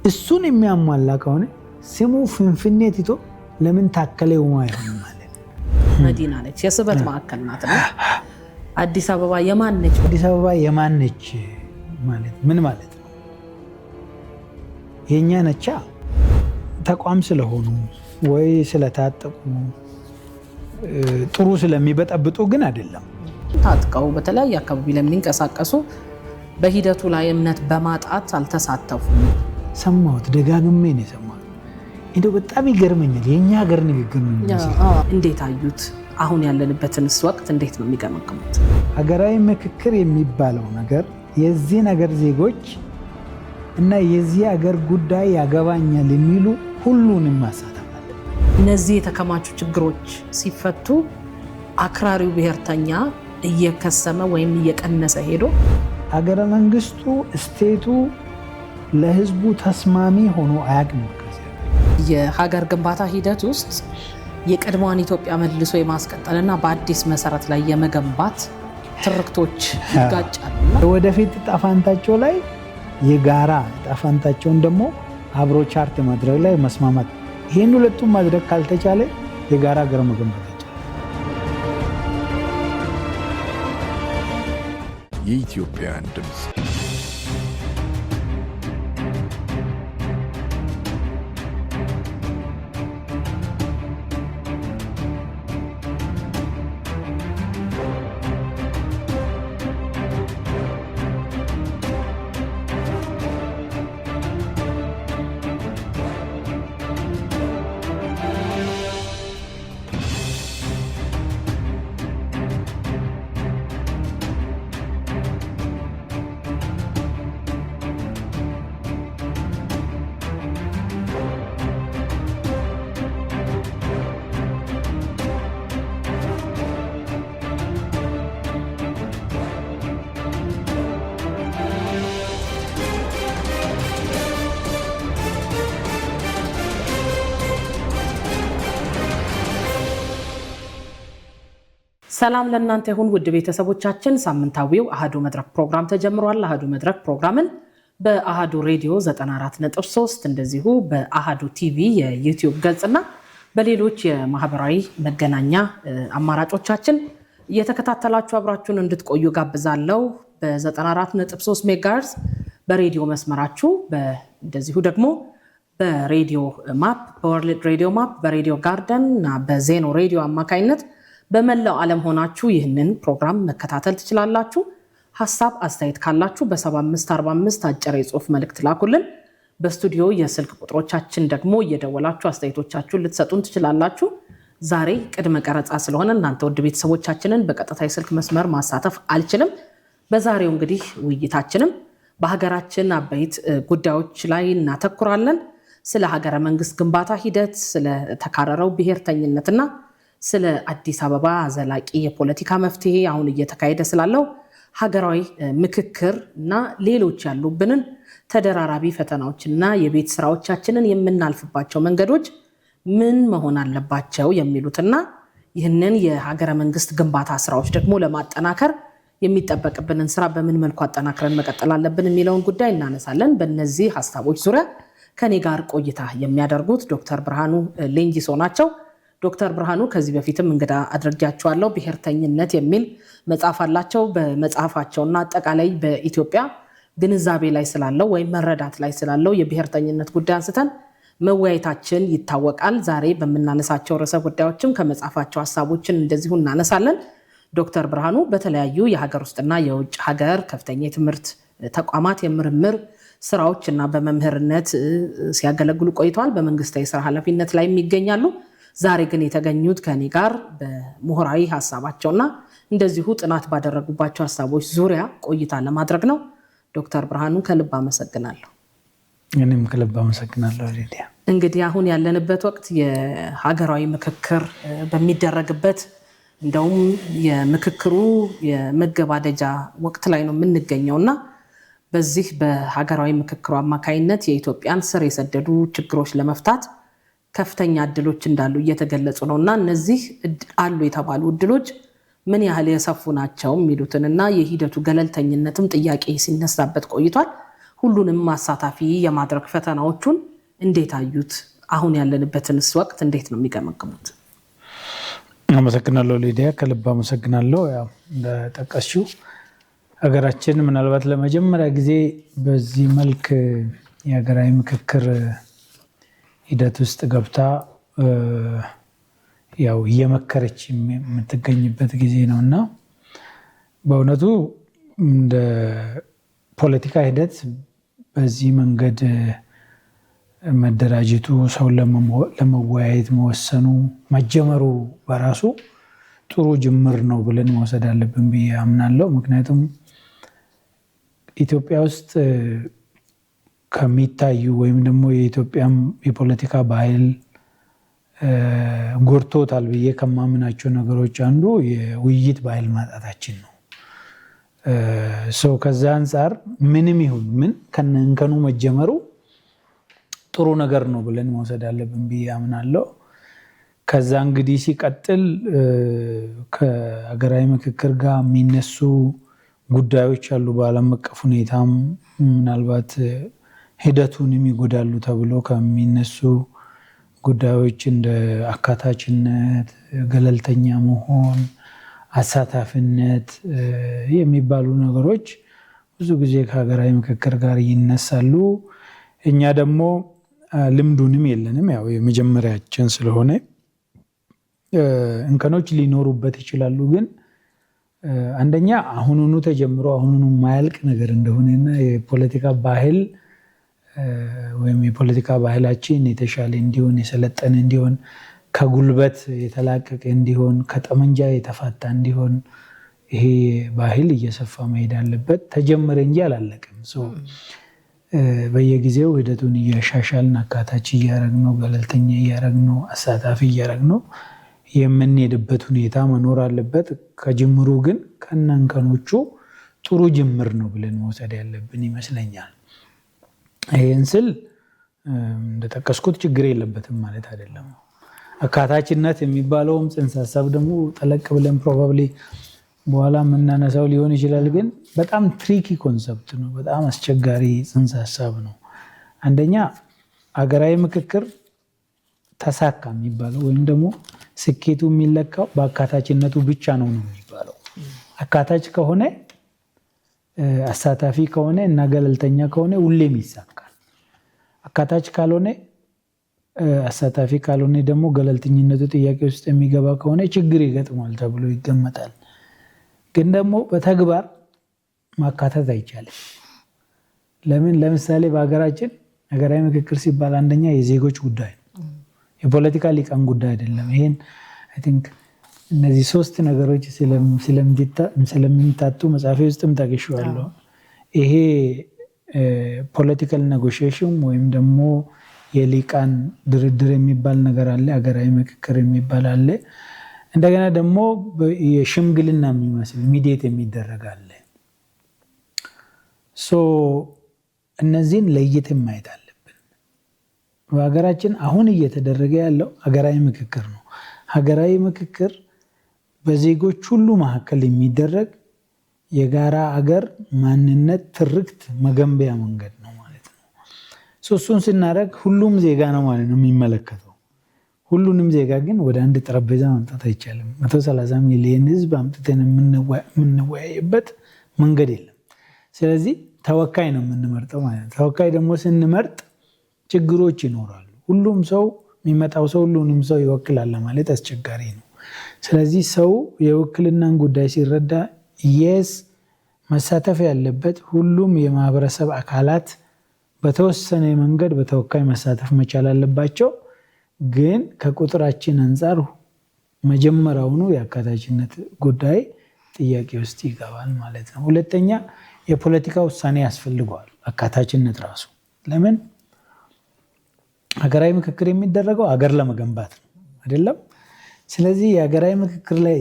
እሱን የሚያሟላ ከሆነ ስሙ ፍንፍኔ ትቶ ለምን ታከለ ውማ ይሆን ማለት መዲና ነች፣ የስበት ማዕከል ናት። አዲስ አበባ የማን ነች? አዲስ አበባ የማን ነች ማለት ምን ማለት ነው? የኛ ነቻ ተቋም ስለሆኑ ወይ ስለታጠቁ ጥሩ ስለሚበጠብጡ ግን አይደለም። ታጥቀው በተለያየ አካባቢ ለሚንቀሳቀሱ በሂደቱ ላይ እምነት በማጣት አልተሳተፉም። ሰማሁት፣ ደጋግሜ ነው የሰማሁት። እንደው በጣም ይገርመኛል። የኛ ሀገር ንግግር ነው። እንዴት አዩት? አሁን ያለንበትንስ ወቅት እንዴት ነው የሚገመግሙት? ሀገራዊ ምክክር የሚባለው ነገር የዚህ ነገር ዜጎች እና የዚህ ሀገር ጉዳይ ያገባኛል የሚሉ ሁሉንም ማሳተፍ አለበት። እነዚህ የተከማቹ ችግሮች ሲፈቱ አክራሪው ብሔርተኛ እየከሰመ ወይም እየቀነሰ ሄዶ ሀገረ መንግስቱ ስቴቱ ለህዝቡ ተስማሚ ሆኖ አያውቅም። የሀገር ግንባታ ሂደት ውስጥ የቀድሞዋን ኢትዮጵያ መልሶ የማስቀጠልና በአዲስ መሰረት ላይ የመገንባት ትርክቶች ይጋጫሉ። ወደፊት ጣፋንታቸው ላይ የጋራ ጣፋንታቸውን ደግሞ አብሮ ቻርት ማድረግ ላይ መስማማት፣ ይህን ሁለቱም ማድረግ ካልተቻለ የጋራ ሀገር መገንባት ይቻላል። የኢትዮጵያውያን ድምፅ ሰላም ለእናንተ ይሁን ውድ ቤተሰቦቻችን። ሳምንታዊው አሃዱ መድረክ ፕሮግራም ተጀምሯል። አሃዱ መድረክ ፕሮግራምን በአሃዱ ሬዲዮ 94.3 እንደዚሁ በአሃዱ ቲቪ የዩቲዩብ ገጽና በሌሎች የማህበራዊ መገናኛ አማራጮቻችን እየተከታተላችሁ አብራችሁን እንድትቆዩ ጋብዛለሁ። በ94.3 ሜጋሄርዝ በሬዲዮ መስመራችሁ፣ እንደዚሁ ደግሞ በሬዲዮ ማፕ፣ በወርልድ ሬዲዮ ማፕ፣ በሬዲዮ ጋርደን እና በዜኖ ሬዲዮ አማካይነት በመላው ዓለም ሆናችሁ ይህንን ፕሮግራም መከታተል ትችላላችሁ። ሐሳብ አስተያየት ካላችሁ በ7545 አጭር የጽሁፍ መልእክት ላኩልን። በስቱዲዮ የስልክ ቁጥሮቻችን ደግሞ እየደወላችሁ አስተያየቶቻችሁን ልትሰጡን ትችላላችሁ። ዛሬ ቅድመ ቀረጻ ስለሆነ እናንተ ውድ ቤተሰቦቻችንን በቀጥታ የስልክ መስመር ማሳተፍ አልችልም። በዛሬው እንግዲህ ውይይታችንም በሀገራችን አበይት ጉዳዮች ላይ እናተኩራለን። ስለ ሀገረ መንግስት ግንባታ ሂደት፣ ስለ ተካረረው ብሔርተኝነትና ስለ አዲስ አበባ ዘላቂ የፖለቲካ መፍትሄ፣ አሁን እየተካሄደ ስላለው ሀገራዊ ምክክር እና ሌሎች ያሉብንን ተደራራቢ ፈተናዎችና የቤት ስራዎቻችንን የምናልፍባቸው መንገዶች ምን መሆን አለባቸው የሚሉትና ይህንን የሀገረ መንግስት ግንባታ ስራዎች ደግሞ ለማጠናከር የሚጠበቅብንን ስራ በምን መልኩ አጠናክረን መቀጠል አለብን የሚለውን ጉዳይ እናነሳለን። በእነዚህ ሀሳቦች ዙሪያ ከኔ ጋር ቆይታ የሚያደርጉት ዶክተር ብርሃኑ ሌንጂሶ ናቸው። ዶክተር ብርሃኑ ከዚህ በፊትም እንግዳ አድርጊያቸዋለሁ። ብሔርተኝነት የሚል መጽሐፍ አላቸው። በመጽሐፋቸውና አጠቃላይ በኢትዮጵያ ግንዛቤ ላይ ስላለው ወይም መረዳት ላይ ስላለው የብሔርተኝነት ጉዳይ አንስተን መወያየታችን ይታወቃል። ዛሬ በምናነሳቸው ርዕሰ ጉዳዮችም ከመጽሐፋቸው ሀሳቦችን እንደዚሁ እናነሳለን። ዶክተር ብርሃኑ በተለያዩ የሀገር ውስጥና የውጭ ሀገር ከፍተኛ የትምህርት ተቋማት የምርምር ስራዎች እና በመምህርነት ሲያገለግሉ ቆይተዋል። በመንግስታዊ ስራ ኃላፊነት ላይ ይገኛሉ። ዛሬ ግን የተገኙት ከኔ ጋር በምሁራዊ ሀሳባቸውና እንደዚሁ ጥናት ባደረጉባቸው ሀሳቦች ዙሪያ ቆይታ ለማድረግ ነው። ዶክተር ብርሃኑ ከልብ አመሰግናለሁ። እኔም ከልብ አመሰግናለሁ ሊዲያ። እንግዲህ አሁን ያለንበት ወቅት የሀገራዊ ምክክር በሚደረግበት እንደውም የምክክሩ የመገባደጃ ወቅት ላይ ነው የምንገኘውና በዚህ በሀገራዊ ምክክሩ አማካይነት የኢትዮጵያን ስር የሰደዱ ችግሮች ለመፍታት ከፍተኛ እድሎች እንዳሉ እየተገለጹ ነውና እነዚህ አሉ የተባሉ እድሎች ምን ያህል የሰፉ ናቸው የሚሉትንና የሂደቱ ገለልተኝነትም ጥያቄ ሲነሳበት ቆይቷል። ሁሉንም ማሳታፊ የማድረግ ፈተናዎቹን እንዴት አዩት? አሁን ያለንበትንስ ወቅት እንዴት ነው የሚገመግሙት? አመሰግናለሁ ሊዲያ፣ ከልብ አመሰግናለሁ። ያው እንደጠቀስሽው ሀገራችን ምናልባት ለመጀመሪያ ጊዜ በዚህ መልክ የሀገራዊ ምክክር ሂደት ውስጥ ገብታ ያው እየመከረች የምትገኝበት ጊዜ ነው እና በእውነቱ እንደ ፖለቲካ ሂደት በዚህ መንገድ መደራጀቱ፣ ሰውን ለመወያየት መወሰኑ መጀመሩ በራሱ ጥሩ ጅምር ነው ብለን መውሰድ አለብን ብዬ አምናለሁ። ምክንያቱም ኢትዮጵያ ውስጥ ከሚታዩ ወይም ደግሞ የኢትዮጵያም የፖለቲካ ባህል ጎድቶታል ብዬ ከማምናቸው ነገሮች አንዱ የውይይት ባህል ማጣታችን ነው። ከዛ አንጻር ምንም ይሁን ምን ከነንከኑ መጀመሩ ጥሩ ነገር ነው ብለን መውሰድ አለብን ብዬ አምናለሁ። ከዛ እንግዲህ ሲቀጥል ከሀገራዊ ምክክር ጋር የሚነሱ ጉዳዮች አሉ። በዓለም አቀፍ ሁኔታም ምናልባት ሂደቱንም ይጎዳሉ ተብሎ ከሚነሱ ጉዳዮች እንደ አካታችነት፣ ገለልተኛ መሆን፣ አሳታፊነት የሚባሉ ነገሮች ብዙ ጊዜ ከሀገራዊ ምክክር ጋር ይነሳሉ። እኛ ደግሞ ልምዱንም የለንም። ያው የመጀመሪያችን ስለሆነ እንከኖች ሊኖሩበት ይችላሉ። ግን አንደኛ አሁኑኑ ተጀምሮ አሁኑኑ ማያልቅ ነገር እንደሆነና የፖለቲካ ባህል ወይም የፖለቲካ ባህላችን የተሻለ እንዲሆን፣ የሰለጠነ እንዲሆን፣ ከጉልበት የተላቀቀ እንዲሆን፣ ከጠመንጃ የተፋታ እንዲሆን ይሄ ባህል እየሰፋ መሄድ አለበት። ተጀመረ እንጂ አላለቅም። በየጊዜው ሂደቱን እያሻሻልን አካታች እያረግነው፣ ገለልተኛ እያረግነው፣ አሳታፊ እያረግነው የምንሄድበት ሁኔታ መኖር አለበት። ከጅምሩ ግን ከነንከኖቹ ጥሩ ጅምር ነው ብለን መውሰድ ያለብን ይመስለኛል። ይህን ስል እንደጠቀስኩት ችግር የለበትም ማለት አይደለም። አካታችነት የሚባለውም ጽንሰ ሀሳብ ደግሞ ጠለቅ ብለን ፕሮባብሊ በኋላ የምናነሳው ሊሆን ይችላል። ግን በጣም ትሪኪ ኮንሰፕት ነው። በጣም አስቸጋሪ ጽንሰ ሀሳብ ነው። አንደኛ ሀገራዊ ምክክር ተሳካ የሚባለው ወይም ደግሞ ስኬቱ የሚለካው በአካታችነቱ ብቻ ነው የሚባለው። አካታች ከሆነ፣ አሳታፊ ከሆነ እና ገለልተኛ ከሆነ ሁሌም ይሳካል። አካታች ካልሆነ፣ አሳታፊ ካልሆነ ደግሞ ገለልተኝነቱ ጥያቄ ውስጥ የሚገባ ከሆነ ችግር ይገጥሟል ተብሎ ይገመታል። ግን ደግሞ በተግባር ማካተት አይቻልም። ለምን? ለምሳሌ በሀገራችን ሀገራዊ ምክክር ሲባል አንደኛ የዜጎች ጉዳይ ነው፣ የፖለቲካ ሊቃን ጉዳይ አይደለም። ይሄን አይ ቲንክ እነዚህ ሶስት ነገሮች ስለሚምታቱ መጽሐፌ ውስጥም ጠቅሼዋለሁ። ይሄ ፖለቲካል ኔጎሽዬሽን ወይም ደግሞ የሊቃን ድርድር የሚባል ነገር አለ፣ ሀገራዊ ምክክር የሚባል አለ። እንደገና ደግሞ የሽምግልና የሚመስል ሚዲየት የሚደረግ አለ። እነዚህን ለይተን ማየት አለብን። በሀገራችን አሁን እየተደረገ ያለው ሀገራዊ ምክክር ነው። ሀገራዊ ምክክር በዜጎች ሁሉ መካከል የሚደረግ የጋራ አገር ማንነት ትርክት መገንቢያ መንገድ ነው ማለት ነው። እሱን ስናደርግ ሁሉም ዜጋ ነው ማለት ነው የሚመለከተው። ሁሉንም ዜጋ ግን ወደ አንድ ጠረጴዛ ማምጣት አይቻልም። 130 ሚሊዮን ሕዝብ አምጥተን የምንወያይበት መንገድ የለም። ስለዚህ ተወካይ ነው የምንመርጠው ማለት ነው። ተወካይ ደግሞ ስንመርጥ ችግሮች ይኖራሉ። ሁሉም ሰው የሚመጣው ሰው ሁሉንም ሰው ይወክላል ማለት አስቸጋሪ ነው። ስለዚህ ሰው የውክልናን ጉዳይ ሲረዳ የስ መሳተፍ ያለበት ሁሉም የማህበረሰብ አካላት በተወሰነ መንገድ በተወካይ መሳተፍ መቻል አለባቸው። ግን ከቁጥራችን አንጻር መጀመሪያውኑ የአካታችነት ጉዳይ ጥያቄ ውስጥ ይገባል ማለት ነው። ሁለተኛ የፖለቲካ ውሳኔ ያስፈልገዋል አካታችነት ራሱ። ለምን? ሀገራዊ ምክክር የሚደረገው ሀገር ለመገንባት ነው አይደለም? ስለዚህ የሀገራዊ ምክክር ላይ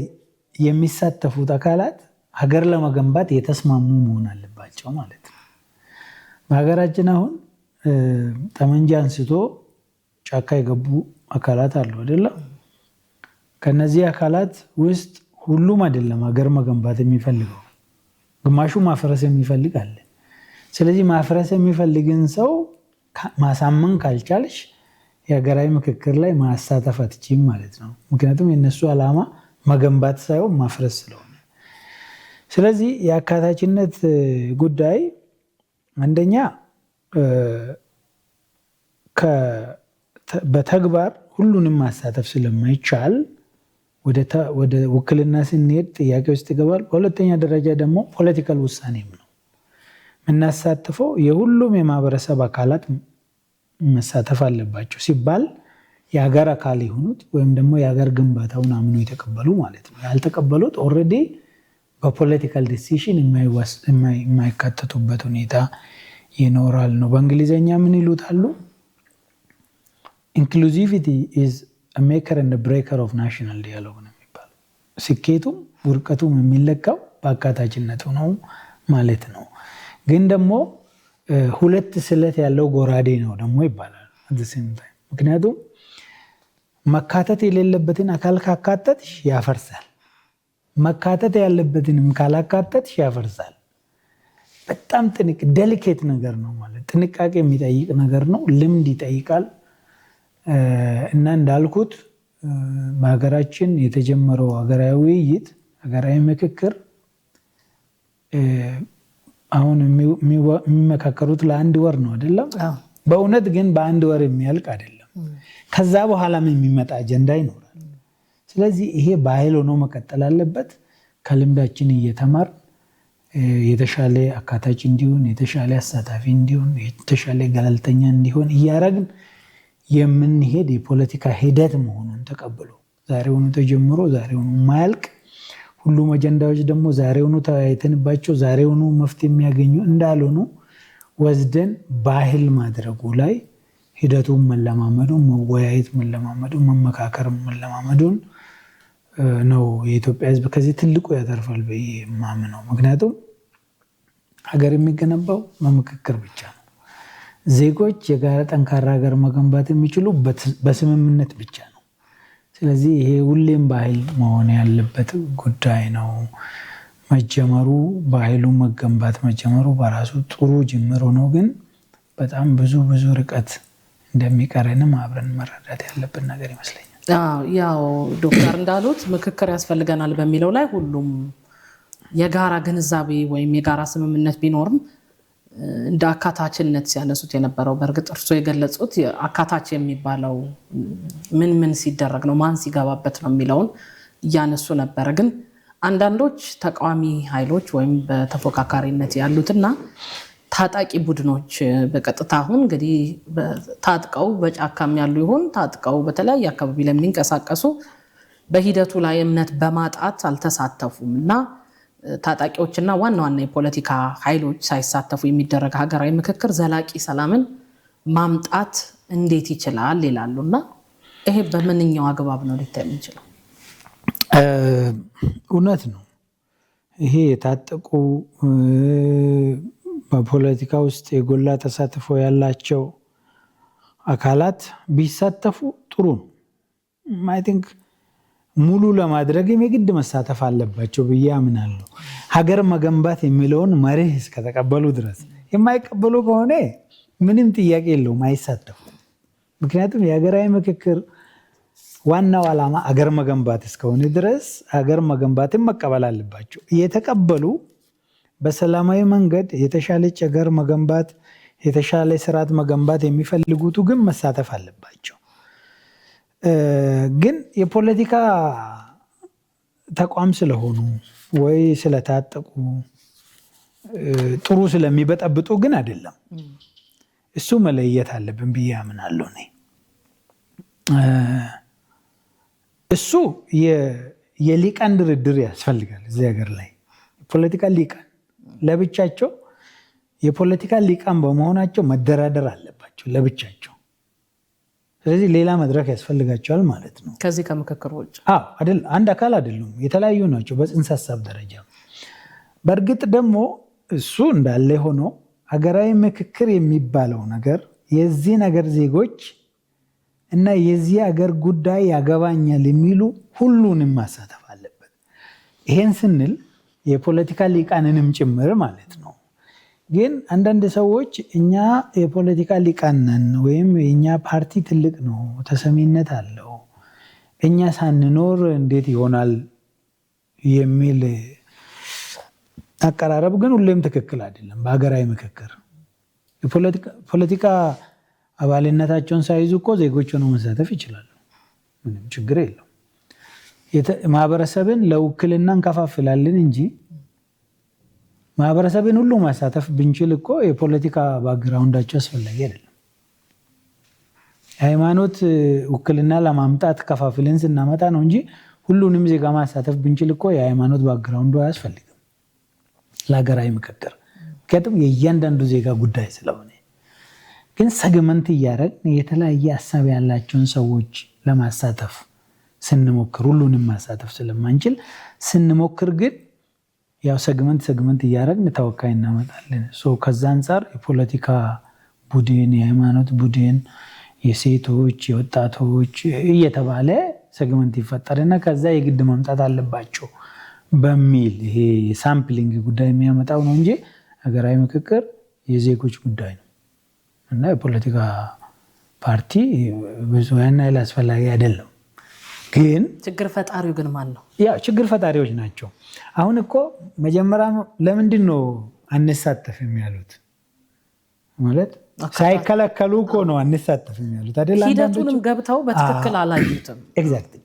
የሚሳተፉት አካላት ሀገር ለመገንባት የተስማሙ መሆን አለባቸው ማለት ነው። በሀገራችን አሁን ጠመንጃ አንስቶ ጫካ የገቡ አካላት አሉ አይደለም? ከነዚህ አካላት ውስጥ ሁሉም አይደለም ሀገር መገንባት የሚፈልገው፣ ግማሹ ማፍረስ የሚፈልግ አለ። ስለዚህ ማፍረስ የሚፈልግን ሰው ማሳመን ካልቻልሽ የሀገራዊ ምክክር ላይ ማሳተፍ አትችይም ማለት ነው። ምክንያቱም የነሱ ዓላማ መገንባት ሳይሆን ማፍረስ ስለሆነ፣ ስለዚህ የአካታችነት ጉዳይ አንደኛ በተግባር ሁሉንም ማሳተፍ ስለማይቻል ወደ ውክልና ስንሄድ ጥያቄ ውስጥ ይገባል። በሁለተኛ ደረጃ ደግሞ ፖለቲካል ውሳኔም ነው የምናሳትፈው። የሁሉም የማህበረሰብ አካላት መሳተፍ አለባቸው ሲባል የሀገር አካል የሆኑት ወይም ደግሞ የሀገር ግንባታውን አምኖ የተቀበሉ ማለት ነው። ያልተቀበሉት ኦልሬዲ በፖለቲካል ዲሲሽን የማይካተቱበት ሁኔታ ይኖራል ነው። በእንግሊዝኛ ምን ይሉታሉ? ኢንክሉሲቪቲ ኢዝ a maker and a breaker of national dialogue ነው የሚባለው። ስኬቱም ውድቀቱም የሚለካው በአካታችነቱ ነው ማለት ነው። ግን ደግሞ ሁለት ስለት ያለው ጎራዴ ነው ደግሞ ይባላል። ምክንያቱም መካተት የሌለበትን አካል ካካተትሽ ያፈርሳል፣ መካተት ያለበትንም ካላካተትሽ ያፈርሳል። በጣም ዴሊኬት ነገር ነው ማለት ጥንቃቄ የሚጠይቅ ነገር ነው። ልምድ ይጠይቃል። እና እንዳልኩት በሀገራችን የተጀመረው ሀገራዊ ውይይት ሀገራዊ ምክክር አሁን የሚመካከሩት ለአንድ ወር ነው አይደለም? በእውነት ግን በአንድ ወር የሚያልቅ አይደለም። ከዛ በኋላም የሚመጣ አጀንዳ ይኖራል። ስለዚህ ይሄ ባህል ሆኖ መቀጠል አለበት። ከልምዳችን እየተማር የተሻለ አካታች እንዲሆን፣ የተሻለ አሳታፊ እንዲሆን፣ የተሻለ ገለልተኛ እንዲሆን እያረግን የምንሄድ የፖለቲካ ሂደት መሆኑን ተቀብሎ ዛሬውኑ ተጀምሮ ዛሬውኑ ማያልቅ ሁሉም አጀንዳዎች ደግሞ ዛሬውኑ ተወያይተንባቸው ዛሬውኑ መፍትሄ የሚያገኙ እንዳልሆኑ ወስደን ባህል ማድረጉ ላይ ሂደቱን መለማመዱን፣ መወያየት መለማመዱን፣ መመካከር መለማመዱን ነው የኢትዮጵያ ሕዝብ ከዚህ ትልቁ ያተርፋል ብዬ የማምነው። ምክንያቱም ሀገር የሚገነባው በምክክር ብቻ ነው። ዜጎች የጋራ ጠንካራ ሀገር መገንባት የሚችሉ በስምምነት ብቻ ነው። ስለዚህ ይሄ ሁሌም ባህል መሆን ያለበት ጉዳይ ነው። መጀመሩ ባህሉ መገንባት መጀመሩ በራሱ ጥሩ ጅምር ሆኖ ግን በጣም ብዙ ርቀት እንደሚቀረንም አብረን መረዳት ያለብን ነገር ይመስለኛል። ያው ዶክተር እንዳሉት ምክክር ያስፈልገናል በሚለው ላይ ሁሉም የጋራ ግንዛቤ ወይም የጋራ ስምምነት ቢኖርም እንደ አካታችነት ሲያነሱት የነበረው በእርግጥ እርሶ የገለጹት አካታች የሚባለው ምን ሲደረግ ነው፣ ማን ሲገባበት ነው የሚለውን እያነሱ ነበረ። ግን አንዳንዶች ተቃዋሚ ኃይሎች ወይም በተፎካካሪነት ያሉትና ታጣቂ ቡድኖች በቀጥታ አሁን እንግዲህ ታጥቀው በጫካም ያሉ ይሆን ታጥቀው በተለያየ አካባቢ ለሚንቀሳቀሱ በሂደቱ ላይ እምነት በማጣት አልተሳተፉም እና ታጣቂዎችና ዋና የፖለቲካ ኃይሎች ሳይሳተፉ የሚደረግ ሀገራዊ ምክክር ዘላቂ ሰላምን ማምጣት እንዴት ይችላል ይላሉና ይሄ በምንኛው አግባብ ነው ሊታይ የሚችለው? እውነት ነው። ይሄ የታጠቁ በፖለቲካ ውስጥ የጎላ ተሳትፎ ያላቸው አካላት ቢሳተፉ ጥሩ ነው። አይ ቲንክ ሙሉ ለማድረግ የግድ መሳተፍ አለባቸው ብዬ አምናለሁ። ሀገር መገንባት የሚለውን መርህ እስከተቀበሉ ድረስ። የማይቀበሉ ከሆነ ምንም ጥያቄ የለውም፣ አይሳተፉም። ምክንያቱም የሀገራዊ ምክክር ዋናው ዓላማ ሀገር መገንባት እስከሆነ ድረስ ሀገር መገንባትን መቀበል አለባቸው። እየተቀበሉ በሰላማዊ መንገድ የተሻለች ሀገር መገንባት፣ የተሻለ ስርዓት መገንባት የሚፈልጉቱ ግን መሳተፍ አለባቸው። ግን የፖለቲካ ተቋም ስለሆኑ ወይ ስለታጠቁ ጥሩ ስለሚበጠብጡ ግን አይደለም። እሱ መለየት አለብን ብዬ አምናለሁ እኔ። እሱ የሊቃን ድርድር ያስፈልጋል እዚህ ሀገር ላይ። የፖለቲካ ሊቃን ለብቻቸው የፖለቲካ ሊቃን በመሆናቸው መደራደር አለባቸው ለብቻቸው። ስለዚህ ሌላ መድረክ ያስፈልጋቸዋል ማለት ነው። ከዚህ ከምክክር ውጭ አንድ አካል አይደሉም፣ የተለያዩ ናቸው በጽንሰ ሀሳብ ደረጃ። በእርግጥ ደግሞ እሱ እንዳለ ሆኖ ሀገራዊ ምክክር የሚባለው ነገር የዚህ ነገር ዜጎች እና የዚህ ሀገር ጉዳይ ያገባኛል የሚሉ ሁሉንም ማሳተፍ አለበት። ይሄን ስንል የፖለቲካ ሊቃንንም ጭምር ማለት ነው። ግን አንዳንድ ሰዎች እኛ የፖለቲካ ሊቃን ነን ወይም የኛ ፓርቲ ትልቅ ነው ተሰሚነት አለው እኛ ሳንኖር እንዴት ይሆናል የሚል አቀራረብ ግን ሁሌም ትክክል አይደለም። በሀገራዊ ምክክር ፖለቲካ አባልነታቸውን ሳይዙ እኮ ዜጎች ሆነው መሳተፍ ይችላሉ። ምንም ችግር የለው። ማህበረሰብን ለውክልና እንከፋፍላለን እንጂ ማህበረሰብን ሁሉ ማሳተፍ ብንችል እኮ የፖለቲካ ባክግራውንዳቸው አስፈላጊ አይደለም። ሃይማኖት ውክልና ለማምጣት ከፋፍለን ስናመጣ ነው እንጂ ሁሉንም ዜጋ ማሳተፍ ብንችል እኮ የሃይማኖት ባክግራውንዱ አያስፈልግም ለሀገራዊ ምክክር። ምክንያቱም የእያንዳንዱ ዜጋ ጉዳይ ስለሆነ። ግን ሰግመንት እያደረግን የተለያየ ሀሳብ ያላቸውን ሰዎች ለማሳተፍ ስንሞክር ሁሉንም ማሳተፍ ስለማንችል ስንሞክር ግን ያው ሰግመንት እያደረግን ተወካይ እናመጣለን። ከዛ አንጻር የፖለቲካ ቡድን፣ የሃይማኖት ቡድን፣ የሴቶች፣ የወጣቶች እየተባለ ሰግመንት ይፈጠርና ከዛ የግድ መምጣት አለባቸው በሚል ይሄ ሳምፕሊንግ ጉዳይ የሚያመጣው ነው እንጂ ሀገራዊ ምክክር የዜጎች ጉዳይ ነው እና የፖለቲካ ፓርቲ ብዙ ያን ያህል አስፈላጊ አይደለም። ግን ችግር ፈጣሪው ግን ማን ነው? ያ ችግር ፈጣሪዎች ናቸው። አሁን እኮ መጀመሪያ ለምንድን ነው አንሳተፍም ያሉት? ማለት ሳይከለከሉ እኮ ነው አንሳተፍም ያሉት አይደል? ሂደቱንም ገብተው በትክክል አላዩትም። ኤግዛክትሊ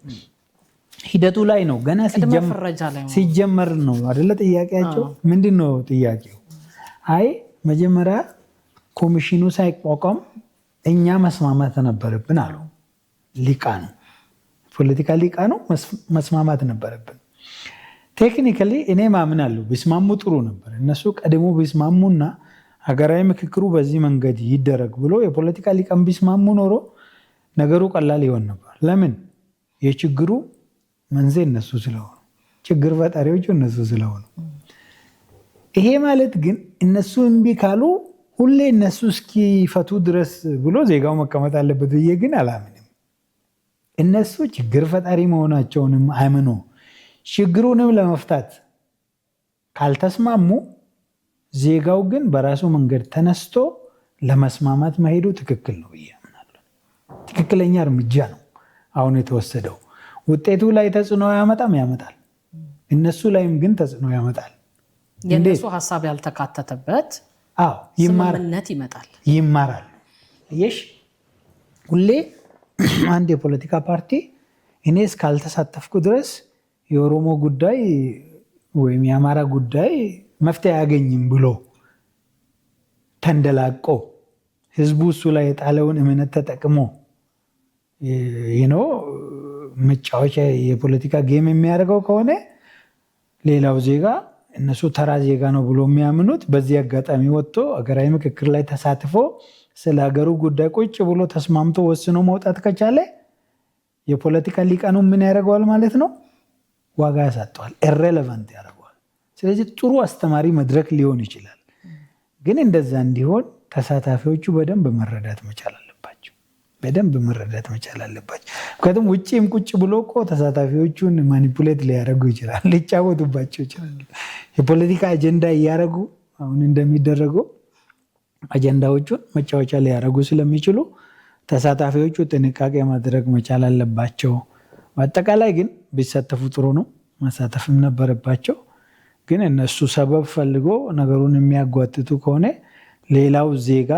ሂደቱ ላይ ነው ገና ሲጀመር ነው አይደለ? ጥያቄያቸው ምንድን ነው? ጥያቄው አይ መጀመሪያ ኮሚሽኑ ሳይቋቋም እኛ መስማማት ነበረብን አሉ ሊቃኑ፣ ፖለቲካ ሊቃኑ መስማማት ነበረብን። ቴክኒካሊ እኔ ማምናለሁ ቢስማሙ ጥሩ ነበር። እነሱ ቀድሞ ቢስማሙና ሀገራዊ ምክክሩ በዚህ መንገድ ይደረግ ብሎ የፖለቲካ ሊቃን ቢስማሙ ኖሮ ነገሩ ቀላል ይሆን ነበር። ለምን? የችግሩ መንስኤ እነሱ ስለሆኑ፣ ችግር ፈጣሪዎቹ እነሱ ስለሆኑ። ይሄ ማለት ግን እነሱ እምቢ ካሉ ሁሌ እነሱ እስኪፈቱ ድረስ ብሎ ዜጋው መቀመጥ አለበት ብዬ ግን አላምንም። እነሱ ችግር ፈጣሪ መሆናቸውንም አምኖ ችግሩንም ለመፍታት ካልተስማሙ ዜጋው ግን በራሱ መንገድ ተነስቶ ለመስማማት መሄዱ ትክክል ነው ብዬ አምናለሁ። ትክክለኛ እርምጃ ነው አሁን የተወሰደው። ውጤቱ ላይ ተጽዕኖ ያመጣም ያመጣል፣ እነሱ ላይም ግን ተጽዕኖ ያመጣል። የእነሱ ሀሳብ ያልተካተተበት ስምምነት ይመጣል፣ ይማራሉ። እየሽ ሁሌ አንድ የፖለቲካ ፓርቲ እኔ እስካልተሳተፍኩ ድረስ የኦሮሞ ጉዳይ ወይም የአማራ ጉዳይ መፍትሄ አያገኝም ብሎ ተንደላቆ ህዝቡ እሱ ላይ የጣለውን እምነት ተጠቅሞ መጫወቻ የፖለቲካ ጌም የሚያደርገው ከሆነ ሌላው ዜጋ እነሱ ተራ ዜጋ ነው ብሎ የሚያምኑት በዚህ አጋጣሚ ወጥቶ ሀገራዊ ምክክር ላይ ተሳትፎ ስለ ሀገሩ ጉዳይ ቁጭ ብሎ ተስማምቶ ወስኖ መውጣት ከቻለ የፖለቲካ ሊቃኑ ምን ያደርገዋል ማለት ነው? ዋጋ ያሳጠዋል፣ ኢሬሌቫንት ያደርገዋል። ስለዚህ ጥሩ አስተማሪ መድረክ ሊሆን ይችላል። ግን እንደዛ እንዲሆን ተሳታፊዎቹ በደንብ መረዳት መቻል አለባቸው። ምክንያቱም ውጭም ቁጭ ብሎ እኮ ተሳታፊዎቹን ማኒፑሌት ሊያደርጉ ይችላል፣ ሊጫወቱባቸው ይችላል። የፖለቲካ አጀንዳ እያደረጉ አሁን እንደሚደረገው አጀንዳዎቹን መጫወቻ ሊያደርጉ ስለሚችሉ ተሳታፊዎቹ ጥንቃቄ ማድረግ መቻል አለባቸው። በአጠቃላይ ግን ቢሳተፉ ጥሩ ነው፣ መሳተፍም ነበረባቸው። ግን እነሱ ሰበብ ፈልጎ ነገሩን የሚያጓትቱ ከሆነ ሌላው ዜጋ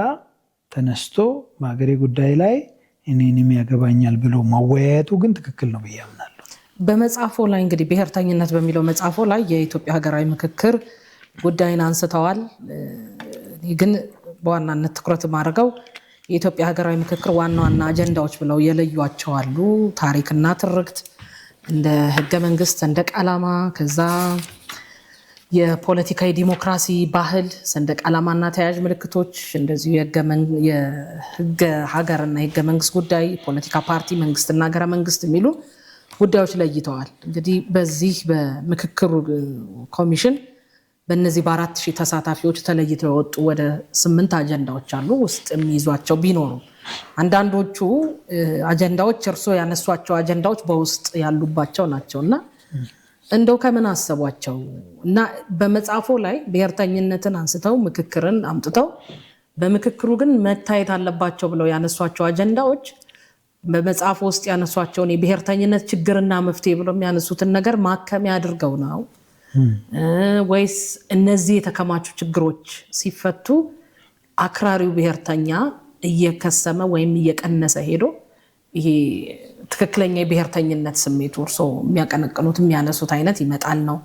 ተነስቶ በሀገሬ ጉዳይ ላይ እኔንም ያገባኛል ብሎ ማወያየቱ ግን ትክክል ነው ብዬ አምናለሁ። በመጽሐፎ ላይ እንግዲህ ብሔርተኝነት በሚለው መጽሐፎ ላይ የኢትዮጵያ ሀገራዊ ምክክር ጉዳይን አንስተዋል። ግን በዋናነት ትኩረት ማድረገው የኢትዮጵያ ሀገራዊ ምክክር ዋና ዋና አጀንዳዎች ብለው የለዩቸው አሉ። ታሪክና ትርክት፣ እንደ ህገ መንግስት ሰንደቅ ዓላማ፣ ከዛ የፖለቲካዊ ዲሞክራሲ ባህል፣ ሰንደቅ ዓላማና ተያያዥ ምልክቶች፣ እንደዚሁ የህገ ሀገርና የህገ መንግስት ጉዳይ፣ ፖለቲካ ፓርቲ፣ መንግስትና ሀገረ መንግስት የሚሉ ጉዳዮች ለይተዋል። እንግዲህ በዚህ በምክክሩ ኮሚሽን በእነዚህ በ4000 ተሳታፊዎች ተለይተው የወጡ ወደ 8 አጀንዳዎች አሉ። ውስጥ የሚይዟቸው ቢኖሩ አንዳንዶቹ አጀንዳዎች እርስዎ ያነሷቸው አጀንዳዎች በውስጥ ያሉባቸው ናቸው እና እንደው ከምን አሰቧቸው እና በመጽሐፎ ላይ ብሔርተኝነትን አንስተው ምክክርን አምጥተው በምክክሩ ግን መታየት አለባቸው ብለው ያነሷቸው አጀንዳዎች በመጽሐፎ ውስጥ ያነሷቸውን የብሔርተኝነት ችግርና መፍትሄ ብለው የሚያነሱትን ነገር ማከሚያ አድርገው ነው ወይስ እነዚህ የተከማቹ ችግሮች ሲፈቱ አክራሪው ብሔርተኛ እየከሰመ ወይም እየቀነሰ ሄዶ ይሄ ትክክለኛ የብሔርተኝነት ስሜት ወርሶ የሚያቀነቅኑት የሚያነሱት አይነት ይመጣል ነው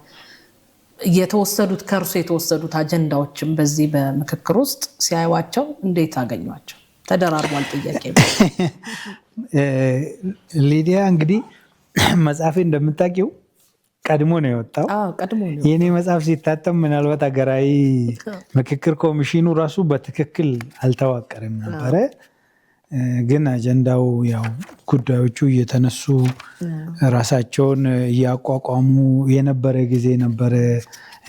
የተወሰዱት ከርሱ የተወሰዱት አጀንዳዎችም በዚህ በምክክር ውስጥ ሲያዩዋቸው እንዴት አገኟቸው? ተደራርቧል ጥያቄ። ሊዲያ እንግዲህ መጽሐፌ እንደምታውቂው ቀድሞ ነው የወጣው። የኔ መጽሐፍ ሲታተም ምናልባት ሀገራዊ ምክክር ኮሚሽኑ ራሱ በትክክል አልተዋቀረም ነበረ። ግን አጀንዳው ያው ጉዳዮቹ እየተነሱ ራሳቸውን እያቋቋሙ የነበረ ጊዜ ነበረ።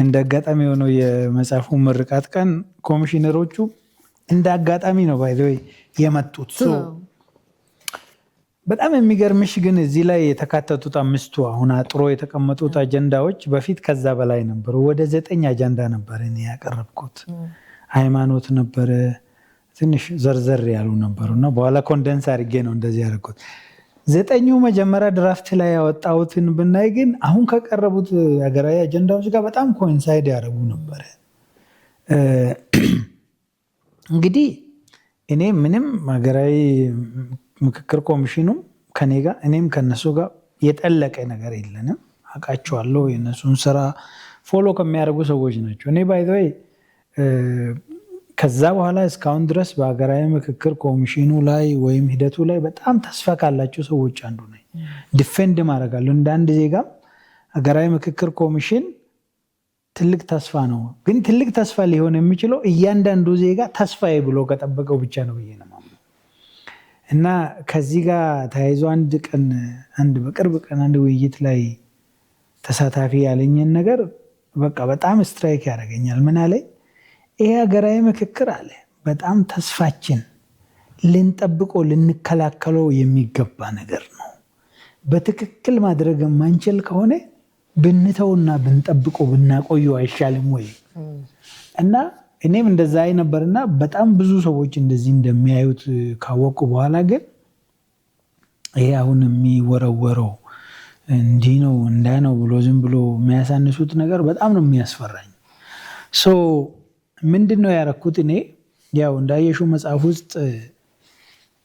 እንደ አጋጣሚ ሆኖ የመጽሐፉ ምርቃት ቀን ኮሚሽነሮቹ እንደ አጋጣሚ ነው ባይዘይ የመጡት። በጣም የሚገርምሽ ግን እዚህ ላይ የተካተቱት 5ቱ አሁን አጥሮ የተቀመጡት አጀንዳዎች በፊት ከዛ በላይ ነበሩ። ወደ 9 አጀንዳ ነበር እኔ ያቀረብኩት። ሃይማኖት ነበረ፣ ትንሽ ዘርዘር ያሉ ነበሩና በኋላ ኮንደንስ አድርጌ ነው እንደዚህ ያደረኩት። 9ኙ መጀመሪያ ድራፍት ላይ ያወጣሁትን ብናይ ግን አሁን ከቀረቡት ሀገራዊ አጀንዳዎች ጋር በጣም ኮኢንሳይድ ያደረጉ ነበረ። እንግዲህ እኔ ምንም ሀገራዊ ምክክር ኮሚሽኑ ከኔ ጋር እኔም ከነሱ ጋር የጠለቀ ነገር የለንም። አውቃቸዋለሁ። የነሱን ስራ ፎሎ ከሚያደርጉ ሰዎች ናቸው። እኔ ባይ ዘ ወይ ከዛ በኋላ እስካሁን ድረስ በሀገራዊ ምክክር ኮሚሽኑ ላይ ወይም ሂደቱ ላይ በጣም ተስፋ ካላቸው ሰዎች አንዱ ነኝ። ዲፌንድ ማድረጋለሁ እንደ አንድ ዜጋም ሀገራዊ ምክክር ኮሚሽን ትልቅ ተስፋ ነው። ግን ትልቅ ተስፋ ሊሆን የሚችለው እያንዳንዱ ዜጋ ተስፋዬ ብሎ ከጠበቀው ብቻ ነው ብዬ ነው የማምነው። እና ከዚህ ጋር ተያይዞ በቅርብ ቀን አንድ ውይይት ላይ ተሳታፊ ያለኝን ነገር በቃ በጣም ስትራይክ ያደርገኛል። ምን አለኝ? ይሄ ሀገራዊ ምክክር አለ በጣም ተስፋችን ልንጠብቀው ልንከላከለው የሚገባ ነገር ነው። በትክክል ማድረግ የማንችል ከሆነ ብንተውና ብንጠብቀው ብናቆየው አይሻልም ወይ? እና እኔም እንደዛ ነበርና በጣም ብዙ ሰዎች እንደዚህ እንደሚያዩት ካወቁ በኋላ ግን ይሄ አሁን የሚወረወረው እንዲህ ነው እንዳ ነው ብሎ ዝም ብሎ የሚያሳንሱት ነገር በጣም ነው የሚያስፈራኝ። ምንድነው ያደረኩት? እኔ ያው እንዳየሽው መጽሐፍ ውስጥ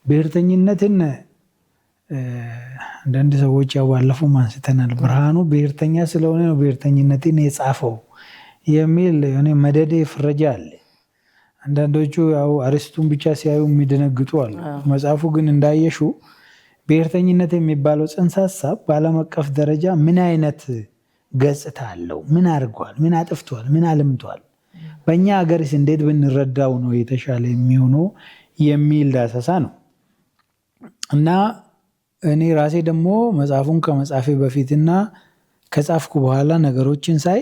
ብሔርተኝነትን አንዳንድ ሰዎች ያው ባለፈው አንስተናል። ብርሃኑ ብሔርተኛ ስለሆነ ነው ብሔርተኝነትን የጻፈው የሚል የሆነ መደዴ ፍረጃ አለ። አንዳንዶቹ ያው አርስቱን ብቻ ሲያዩ የሚደነግጡ አሉ። መጽሐፉ ግን እንዳየሽው ብሔርተኝነት የሚባለው ጽንሰ ሀሳብ በዓለም አቀፍ ደረጃ ምን አይነት ገጽታ አለው፣ ምን አድርጓል፣ ምን አጥፍቷል፣ ምን አልምቷል፣ በእኛ ሀገርስ እንዴት ብንረዳው ነው የተሻለ የሚሆነው የሚል ዳሰሳ ነው። እና እኔ ራሴ ደግሞ መጽሐፉን ከመጻፌ በፊትና ከጻፍኩ በኋላ ነገሮችን ሳይ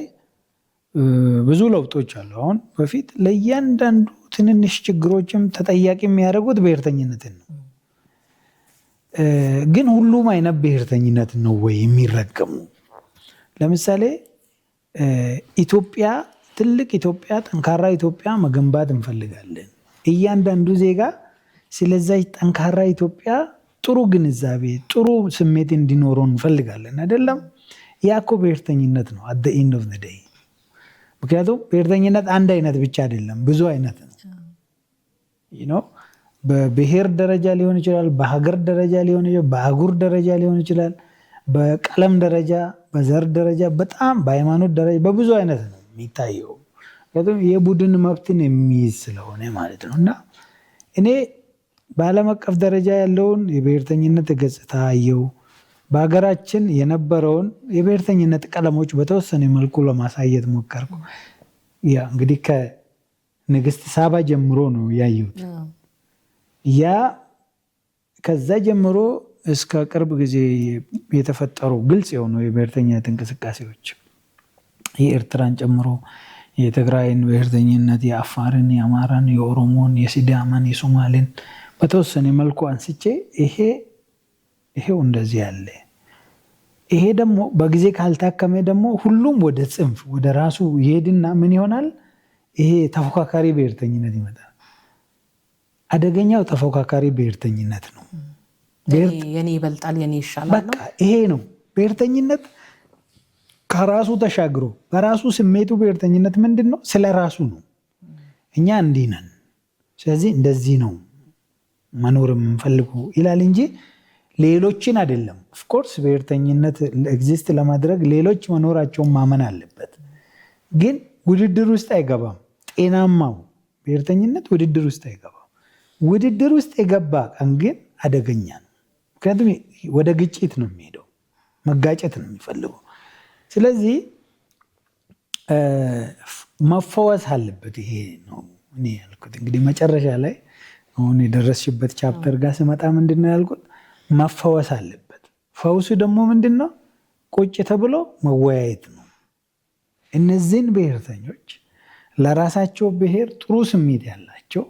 ብዙ ለውጦች አሉ። አሁን በፊት ለእያንዳንዱ ትንንሽ ችግሮችም ተጠያቂ የሚያደርጉት ብሔርተኝነትን ነው። ግን ሁሉም አይነት ብሔርተኝነት ነው ወይ የሚረገሙ? ለምሳሌ ኢትዮጵያ ትልቅ ኢትዮጵያ ጠንካራ ኢትዮጵያ መገንባት እንፈልጋለን። እያንዳንዱ ዜጋ ስለዛች ጠንካራ ኢትዮጵያ ጥሩ ግንዛቤ ጥሩ ስሜት እንዲኖረው እንፈልጋለን አይደለም? ያ እኮ ብሔርተኝነት ነው at the end of the day። ምክንያቱም ብሔርተኝነት አንድ አይነት ብቻ አይደለም፣ ብዙ አይነት ነው። በብሔር ደረጃ ሊሆን ይችላል፣ በሀገር ደረጃ ሊሆን ይችላል፣ በአህጉር ደረጃ ሊሆን ይችላል፣ በቀለም ደረጃ፣ በዘር ደረጃ፣ በጣም በሃይማኖት ደረጃ በብዙ አይነት ነው የሚታየው። ምክንያቱም የቡድን መብትን የሚይዝ ስለሆነ ማለት ነው። እና እኔ በዓለም አቀፍ ደረጃ ያለውን የብሔርተኝነት ገጽታ አየው። በሀገራችን የነበረውን የብሔርተኝነት ቀለሞች በተወሰነ መልኩ ለማሳየት ሞከርኩ። ያ እንግዲህ ከንግስት ሳባ ጀምሮ ነው ያየሁት። ያ ከዛ ጀምሮ እስከ ቅርብ ጊዜ የተፈጠሩ ግልጽ የሆኑ የብሔርተኝነት እንቅስቃሴዎች የኤርትራን ጨምሮ የትግራይን ብሔርተኝነት፣ የአፋርን፣ የአማራን፣ የኦሮሞን፣ የሲዳማን፣ የሶማሌን በተወሰነ መልኩ አንስቼ ይሄው እንደዚህ ያለ ይሄ ደግሞ በጊዜ ካልታከመ ደግሞ ሁሉም ወደ ጽንፍ ወደ ራሱ ይሄድና ምን ይሆናል? ይሄ ተፎካካሪ ብሔርተኝነት ይመጣል። አደገኛው ተፎካካሪ ብሔርተኝነት ነው። የኔ ይበልጣል የኔ ይሻላል ነው። በቃ ይሄ ነው ብሔርተኝነት። ከራሱ ተሻግሮ በራሱ ስሜቱ ብሔርተኝነት ምንድን ነው? ስለ ራሱ ነው። እኛ እንዲህ ነን፣ ስለዚህ እንደዚህ ነው መኖር የምንፈልገው ይላል እንጂ ሌሎችን አይደለም። ኦፍኮርስ ብሔርተኝነት ኤግዚስት ለማድረግ ሌሎች መኖራቸውን ማመን አለበት፣ ግን ውድድር ውስጥ አይገባም። ጤናማው ብሔርተኝነት ውድድር ውስጥ አይገባም። ውድድር ውስጥ የገባ ቀን ግን አደገኛ ነው። ምክንያቱም ወደ ግጭት ነው የሚሄደው፣ መጋጨት ነው የሚፈልገው። ስለዚህ መፈወስ አለበት። ይሄ ነው እኔ ያልኩት። እንግዲህ መጨረሻ ላይ አሁን የደረስሽበት ቻፕተር ጋር ስመጣ ምንድን ነው ያልኩት? መፈወስ አለበት። ፈውሱ ደግሞ ምንድን ነው? ቁጭ ተብሎ መወያየት ነው። እነዚህን ብሔርተኞች ለራሳቸው ብሔር ጥሩ ስሜት ያላቸው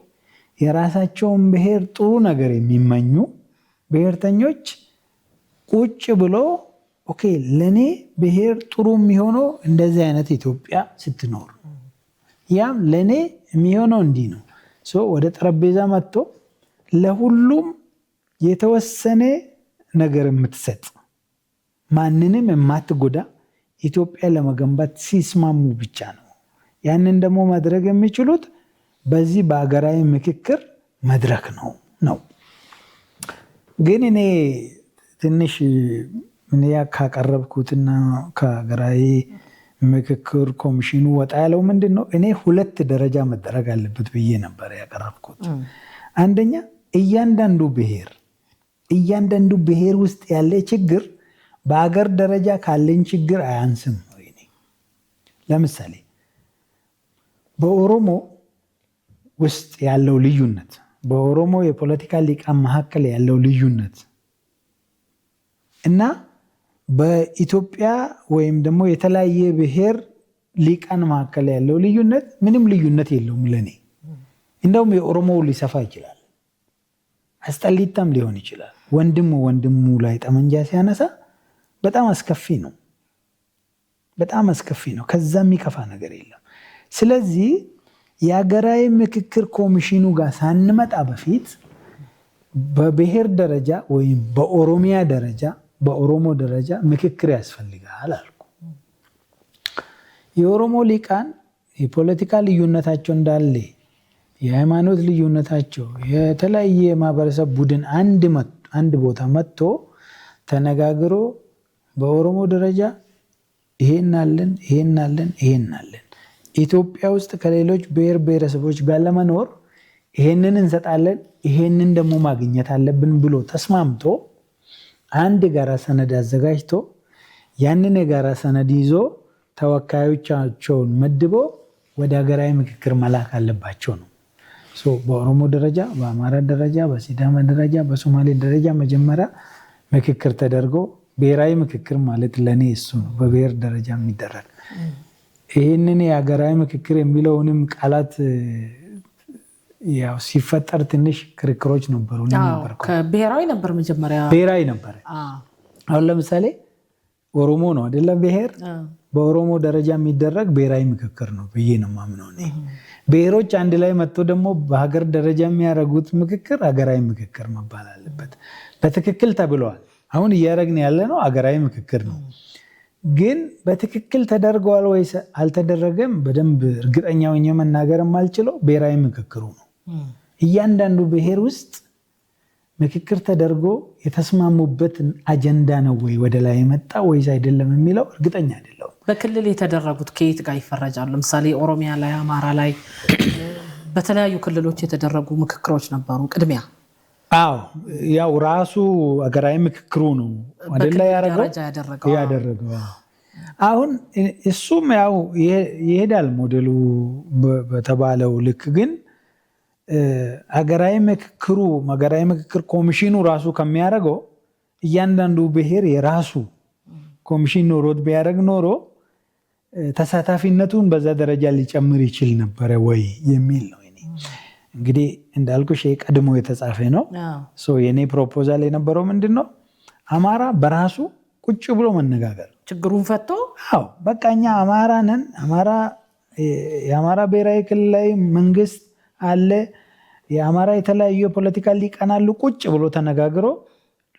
የራሳቸውን ብሔር ጥሩ ነገር የሚመኙ ብሔርተኞች ቁጭ ብሎ ኦኬ ለእኔ ብሔር ጥሩ የሚሆነው እንደዚህ አይነት ኢትዮጵያ ስትኖር፣ ያም ለእኔ የሚሆነው እንዲህ ነው። ወደ ጠረጴዛ መጥቶ ለሁሉም የተወሰነ ነገር የምትሰጥ ማንንም የማትጎዳ ኢትዮጵያ ለመገንባት ሲስማሙ ብቻ ነው። ያንን ደግሞ ማድረግ የሚችሉት በዚህ በሀገራዊ ምክክር መድረክ ነው። ግን እኔ ትንሽ እኔ ካቀረብኩትና ከሀገራዊ ምክክር ኮሚሽኑ ወጣ ያለው ምንድን ነው? እኔ 2 ደረጃ መደረግ አለበት ብዬ ነበር ያቀረብኩት። አንደኛ እያንዳንዱ ብሔር ውስጥ ያለ ችግር በሀገር ደረጃ ካለን ችግር አያንስም ነው። ለምሳሌ በኦሮሞ ውስጥ ያለው ልዩነት፣ በኦሮሞ የፖለቲካ ሊቃን መካከል ያለው ልዩነት እና በኢትዮጵያ ወይም ደግሞ የተለያየ ብሔር ሊቃን መካከል ያለው ልዩነት ምንም ልዩነት የለውም ለኔ። እንደውም የኦሮሞ ሊሰፋ ይችላል፣ አስጠሊታም ሊሆን ይችላል። ወንድሙ ላይ ጠመንጃ ሲያነሳ በጣም አስከፊ ነው፣ በጣም አስከፊ ነው። ከዛ የሚከፋ ነገር የለም። ስለዚህ የሀገራዊ ምክክር ኮሚሽኑ ጋር ሳንመጣ በፊት በብሔር ደረጃ ወይም በኦሮሚያ ደረጃ በኦሮሞ ደረጃ ምክክር ያስፈልጋል አልኩ። የኦሮሞ ሊቃን የፖለቲካ ልዩነታቸው እንዳለ፣ የሃይማኖት ልዩነታቸው፣ የተለያየ የማህበረሰብ ቡድን አንድ ቦታ መጥቶ ተነጋግሮ በኦሮሞ ደረጃ ይሄን አለን ኢትዮጵያ ውስጥ ከሌሎች ብሔር ብሔረሰቦች ጋር ለመኖር ይሄንን እንሰጣለን፣ ይሄንን ደግሞ ማግኘት አለብን ብሎ ተስማምቶ አንድ የጋራ ሰነድ አዘጋጅቶ ያንን የጋራ ሰነድ ይዞ ተወካዮቻቸውን መድቦ ወደ ሀገራዊ ምክክር መላክ አለባቸው ነው። በኦሮሞ ደረጃ፣ በአማራ ደረጃ፣ በሲዳማ ደረጃ፣ በሶማሌ ደረጃ መጀመሪያ ምክክር ተደርጎ ብሔራዊ ምክክር ማለት ለእኔ እሱ ነው፣ በብሔር ደረጃ የሚደረግ ይህንን የሀገራዊ ምክክር የሚለውንም ቃላት ያው ሲፈጠር ትንሽ ክርክሮች ነበሩ። ብሔራዊ ነበር መጀመሪያ፣ ብሔራዊ ነበር። አሁን ለምሳሌ ኦሮሞ ነው አይደለም ብሔር፣ በኦሮሞ ደረጃ የሚደረግ ብሔራዊ ምክክር ነው ብዬ ነው የማምነው እኔ። ብሔሮች አንድ ላይ መጥቶ ደግሞ በሀገር ደረጃ የሚያደርጉት ምክክር ሀገራዊ ምክክር መባል አለበት። በትክክል ተብለዋል። አሁን እያደረግን ያለ ነው ሀገራዊ ምክክር ነው። ግን በትክክል ተደርገዋል ወይስ አልተደረገም በደንብ እርግጠኛ ሆኜ መናገር የማልችለው ብሔራዊ ምክክሩ ነው። እያንዳንዱ ብሔር ውስጥ ምክክር ተደርጎ የተስማሙበት አጀንዳ ነው ወይ ወደ ላይ የመጣ ወይስ አይደለም የሚለው እርግጠኛ አይደለሁም። በክልል የተደረጉት ከየት ጋር ይፈረጃሉ? ለምሳሌ ኦሮሚያ ላይ፣ አማራ ላይ፣ በተለያዩ ክልሎች የተደረጉ ምክክሮች ነበሩ ቅድሚያ። አዎ ያው ራሱ ሀገራዊ ምክክሩ ነው አይደለ ያደረገው። አሁን እሱም ያው ይሄዳል ሞዴሉ በተባለው ልክ። ግን ሀገራዊ ምክክር ኮሚሽኑ ራሱ ከሚያደርገው እያንዳንዱ ብሔር የራሱ ኮሚሽን ኖሮት ቢያደርግ ኖሮ ተሳታፊነቱን በዛ ደረጃ ሊጨምር ይችል ነበረ ወይ የሚል ነው። እንግዲህ እንዳልኩሽ ቀድሞ የተጻፈ ነው። የኔ ፕሮፖዛል የነበረው ምንድን ነው? አማራ በራሱ ቁጭ ብሎ መነጋገር ችግሩን ፈቶ በቃ እኛ አማራ ነን፣ የአማራ ብሔራዊ ክልላዊ መንግስት አለ፣ የአማራ የተለያዩ የፖለቲካ ሊቃን አሉ። ቁጭ ብሎ ተነጋግሮ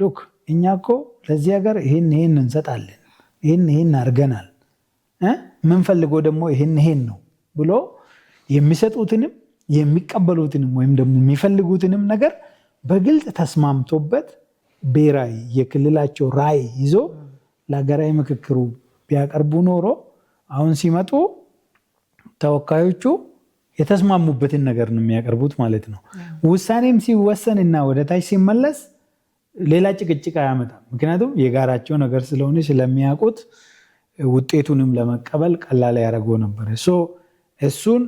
ሉክ እኛ እኮ ለዚህ ሀገር ይህን እንሰጣለን፣ ይህን አድርገናል፣ ምንፈልገው ደግሞ ይህን ነው ብሎ የሚሰጡትንም የሚቀበሉትንም ወይም ደግሞ የሚፈልጉትንም ነገር በግልጽ ተስማምቶበት ብሔራዊ የክልላቸው ራዕይ ይዞ ለሀገራዊ ምክክሩ ቢያቀርቡ ኖሮ አሁን ሲመጡ ተወካዮቹ የተስማሙበትን ነገር ነው የሚያቀርቡት ማለት ነው። ውሳኔም ሲወሰንና ወደ ታች ሲመለስ ሌላ ጭቅጭቅ አያመጣም። ምክንያቱም የጋራቸው ነገር ስለሆነ ስለሚያውቁት ውጤቱንም ለመቀበል ቀላል ያደረገው ነበር። እሱን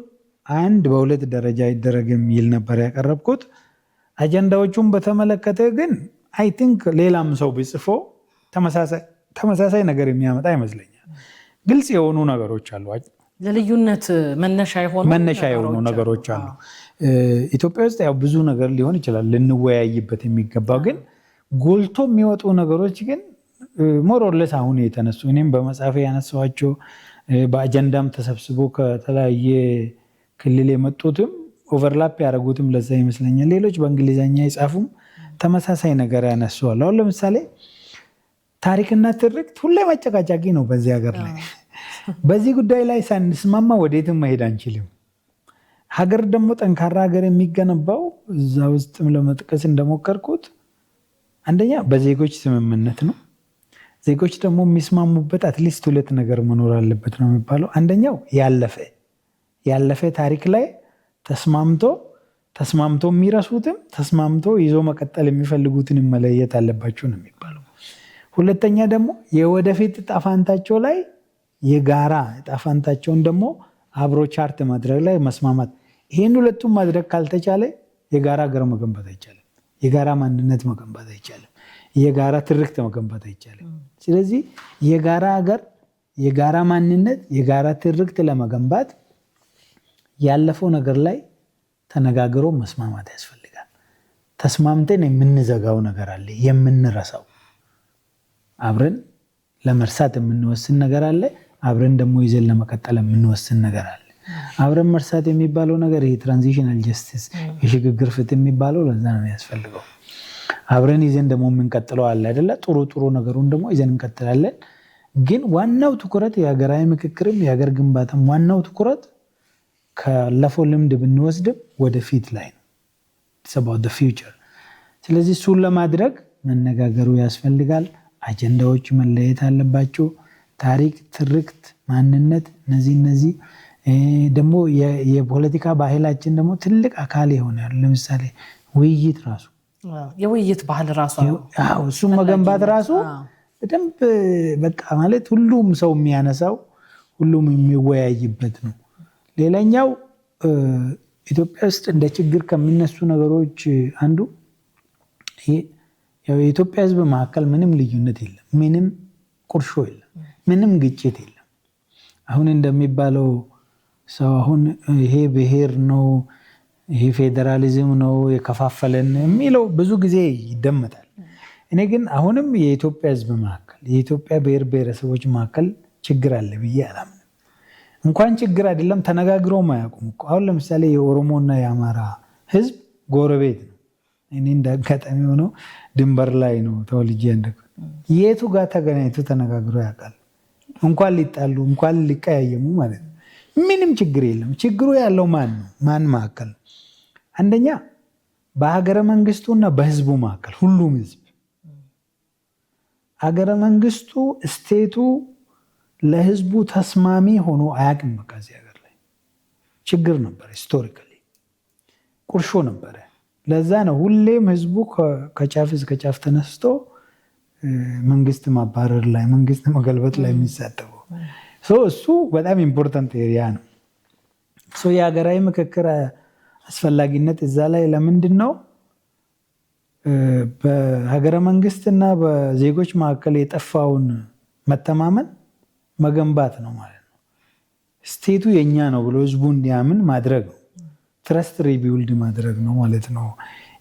አንድ በሁለት ደረጃ ይደረግ የሚል ነበር ያቀረብኩት። አጀንዳዎቹን በተመለከተ ግን አይ ቲንክ ሌላም ሰው ቢጽፎ ተመሳሳይ ነገር የሚያመጣ ይመስለኛል። ግልጽ የሆኑ ነገሮች አሉ፣ ለልዩነት መነሻ የሆኑ ነገሮች አሉ። ኢትዮጵያ ውስጥ ያው ብዙ ነገር ሊሆን ይችላል ልንወያይበት የሚገባው፣ ግን ጎልቶ የሚወጡ ነገሮች ግን ሞሮለስ አሁን የተነሱ እኔም በመጽሐፌ ያነሳኋቸው በአጀንዳም ተሰብስቦ ከተለያየ ክልል የመጡትም ኦቨርላፕ ያደረጉትም ለዛ ይመስለኛል። ሌሎች በእንግሊዝኛ የጻፉም ተመሳሳይ ነገር ያነሱዋል። አሁን ለምሳሌ ታሪክና ትርክት ሁሌ መጨቃጫቂ ነው በዚህ ሀገር ላይ። በዚህ ጉዳይ ላይ ሳንስማማ ወዴትም መሄድ አንችልም። ሀገር ደግሞ ጠንካራ ሀገር የሚገነባው እዛ ውስጥም ለመጥቀስ እንደሞከርኩት አንደኛ በዜጎች ስምምነት ነው። ዜጎች ደግሞ የሚስማሙበት አትሊስት ሁለት ነገር መኖር አለበት ነው የሚባለው። አንደኛው ያለፈ ታሪክ ላይ ተስማምቶ የሚረሱትም ተስማምቶ ይዞ መቀጠል የሚፈልጉትን መለየት አለባቸው ነው የሚባለው። ሁለተኛ ደግሞ የወደፊት ዕጣ ፈንታቸው ላይ የጋራ ዕጣ ፈንታቸውን ደግሞ አብሮ ቻርት ማድረግ ላይ መስማማት። ይህን ሁለቱም ማድረግ ካልተቻለ የጋራ ሀገር መገንባት አይቻልም፣ የጋራ ማንነት መገንባት አይቻልም፣ የጋራ ትርክት መገንባት አይቻልም። ስለዚህ የጋራ ሀገር፣ የጋራ ማንነት፣ የጋራ ትርክት ለመገንባት ያለፈው ነገር ላይ ተነጋግሮ መስማማት ያስፈልጋል። ተስማምተን የምንዘጋው ነገር አለ፣ የምንረሳው አብረን ለመርሳት የምንወስን ነገር አለ፣ አብረን ደግሞ ይዘን ለመቀጠል የምንወስን ነገር አለ። አብረን መርሳት የሚባለው ነገር ይሄ ትራንዚሽናል ጀስቲስ የሽግግር ፍትህ የሚባለው ለዛ ነው ያስፈልገው። አብረን ይዘን ደግሞ የምንቀጥለው አለ አይደለ? ጥሩ ነገሩን ደግሞ ይዘን እንቀጥላለን። ግን ዋናው ትኩረት የሀገራዊ ምክክርም የሀገር ግንባታም ዋናው ትኩረት ካለፈው ልምድ ብንወስድም ወደፊት ላይ ነው። It's about the future። ስለዚህ እሱን ለማድረግ መነጋገሩ ያስፈልጋል። አጀንዳዎች መለየት አለባቸው። ታሪክ፣ ትርክት፣ ማንነት እነዚህ ደግሞ የፖለቲካ ባህላችን ደግሞ ትልቅ አካል ይሆናል። ለምሳሌ ውይይት ራሱ የውይይት ባህል ራሱ እሱን መገንባት ራሱ በደንብ በቃ ማለት ሁሉም ሰው የሚያነሳው ሁሉም የሚወያይበት ነው። ሌላኛው ኢትዮጵያ ውስጥ እንደ ችግር ከሚነሱ ነገሮች አንዱ የኢትዮጵያ ሕዝብ መካከል ምንም ልዩነት የለም፣ ምንም ቁርሾ የለም፣ ምንም ግጭት የለም። አሁን እንደሚባለው ሰው አሁን ይሄ ብሔር ነው ይሄ ፌዴራሊዝም ነው የከፋፈለን የሚለው ብዙ ጊዜ ይደመጣል። እኔ ግን አሁንም የኢትዮጵያ ሕዝብ መካከል የኢትዮጵያ ብሔር ብሔረሰቦች መካከል ችግር አለ ብዬ አላምንም። እንኳን ችግር አይደለም ተነጋግረውም አያውቁም እኮ። አሁን ለምሳሌ የኦሮሞና የአማራ ሕዝብ ጎረቤት ነው። እኔ እንዳጋጣሚ ሆነው ድንበር ላይ ነው ተወልጄ ያደግኩት። የቱ ጋር ተገናኝቶ ተነጋግሮ ያውቃል? እንኳን ሊጣሉ እንኳን ሊቀያየሙ ማለት ነው። ምንም ችግር የለም። ችግሩ ያለው ማን ነው? ማን መካከል? አንደኛ በሀገረ መንግስቱና በህዝቡ መካከል። ሁሉም ህዝብ ሀገረ መንግስቱ ስቴቱ ለህዝቡ ተስማሚ ሆኖ አያውቅም። በቃ እዚህ ሀገር ላይ ችግር ነበረ፣ ሂስቶሪካሊ ቁርሾ ነበረ። ለዛ ነው ሁሌም ህዝቡ ከጫፍ እስከ ጫፍ ተነስቶ መንግስት ማባረር ላይ መንግስት መገልበጥ ላይ የሚሳተፈው። እሱ በጣም ኢምፖርታንት ኤሪያ ነው። የሀገራዊ ምክክር አስፈላጊነት እዛ ላይ ለምንድን ነው? በሀገረ መንግስትና በዜጎች መካከል የጠፋውን መተማመን መገንባት ነው ማለት ነው። ስቴቱ የኛ ነው ብሎ ህዝቡ እንዲያምን ማድረግ ነው። ትረስት ሪቢውልድ ማድረግ ነው ማለት ነው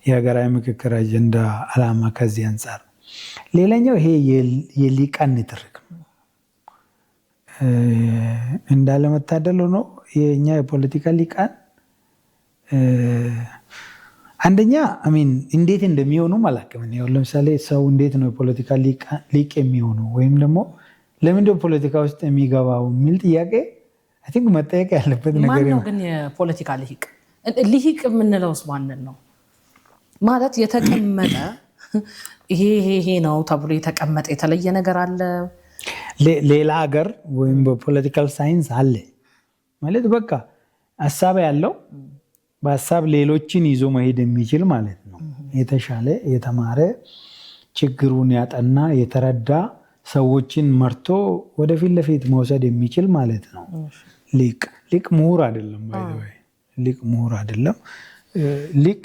የሀገራዊ ምክክር አጀንዳ ዓላማ ከዚህ አንጻር። ሌላኛው ይሄ የሊቃን ንትርክ ነው። እንዳለመታደል ሆኖ የኛ የፖለቲካ ሊቃን አንደኛ እንዴት እንደሚሆኑ አላውቅም። ለምሳሌ ሰው እንዴት ነው የፖለቲካ ሊቅ የሚሆነው ወይም ደግሞ ለምንድነው ፖለቲካ ውስጥ የሚገባው የሚል ጥያቄ አይ ቲንክ መጠየቅ ያለበት ነገር ማን ነው። ግን የፖለቲካ ልሂቅ የምንለውስ ማንን ነው? ማለት የተቀመጠ ይሄ ነው ተብሎ የተቀመጠ የተለየ ነገር አለ? ሌላ ሀገር ወይም በፖለቲካል ሳይንስ አለ ማለት በቃ ሀሳብ ያለው በሀሳብ ሌሎችን ይዞ መሄድ የሚችል ማለት ነው። የተሻለ የተማረ ችግሩን ያጠና የተረዳ ሰዎችን መርቶ ወደፊት ለፊት መውሰድ የሚችል ማለት ነው። ሊቅ ምሁር አይደለም። ሊቅ ምሁር አይደለም። ሊቅ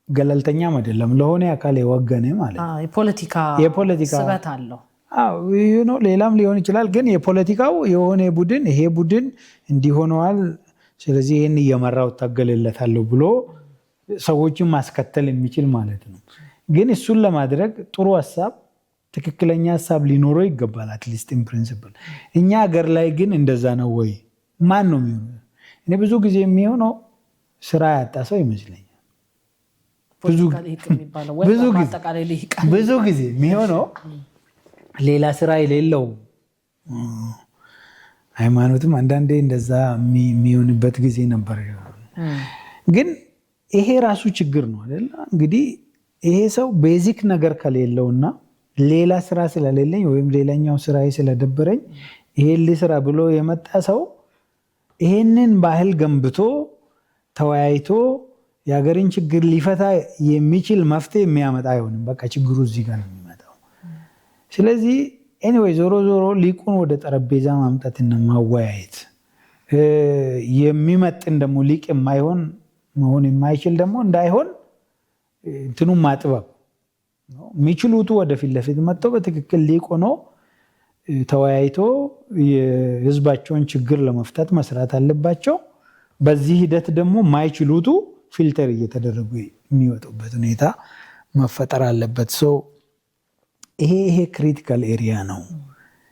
ገለልተኛም አይደለም። ለሆነ አካል የወገነ ማለት ነው። የፖለቲካ ስበት አለው። ሌላም ሊሆን ይችላል። ግን የፖለቲካው የሆነ ቡድን ይሄ ቡድን እንዲሆነዋል ስለዚህ ይህን እየመራው ታገልለታለሁ ብሎ ሰዎችን ማስከተል የሚችል ማለት ነው። ግን እሱን ለማድረግ ጥሩ ሀሳብ ትክክለኛ ሀሳብ ሊኖረው ይገባል። አትሊስት ኢን ፕሪንሲፕል። እኛ ሀገር ላይ ግን እንደዛ ነው ወይ? ማን ነው የሚሆነው? እኔ ብዙ ጊዜ የሚሆነው ስራ ያጣ ሰው ይመስለኛል። ብዙ ጊዜ የሚሆነው ሌላ ስራ የሌለው ሃይማኖትም አንዳንዴ እንደዛ የሚሆንበት ጊዜ ነበር። ግን ይሄ ራሱ ችግር ነው አይደል? እንግዲህ ይሄ ሰው ቤዚክ ነገር ከሌለውና ሌላ ስራ ስለሌለኝ ወይም ሌላኛው ስራ ስለደበረኝ ይሄን ልስራ ብሎ የመጣ ሰው ይሄንን ባህል ገንብቶ ተወያይቶ የሀገርን ችግር ሊፈታ የሚችል መፍትሄ የሚያመጣ አይሆንም። በቃ ችግሩ እዚህ ጋር ነው የሚመጣው። ስለዚህ ኤኒዌይ ዞሮ ሊቁን ወደ ጠረጴዛ ማምጣትና ማወያየት የሚመጥን ደግሞ ሊቅ መሆን የማይችል ደግሞ እንዳይሆን እንትኑን ማጥበብ የሚችሉቱ ወደፊት ለፊት መጥተው በትክክል ሊቅ ሆኖ ተወያይቶ የህዝባቸውን ችግር ለመፍታት መስራት አለባቸው። በዚህ ሂደት ደግሞ ማይችሉቱ ፊልተር እየተደረጉ የሚወጡበት ሁኔታ መፈጠር አለበት። ይሄ ክሪቲካል ኤሪያ ነው።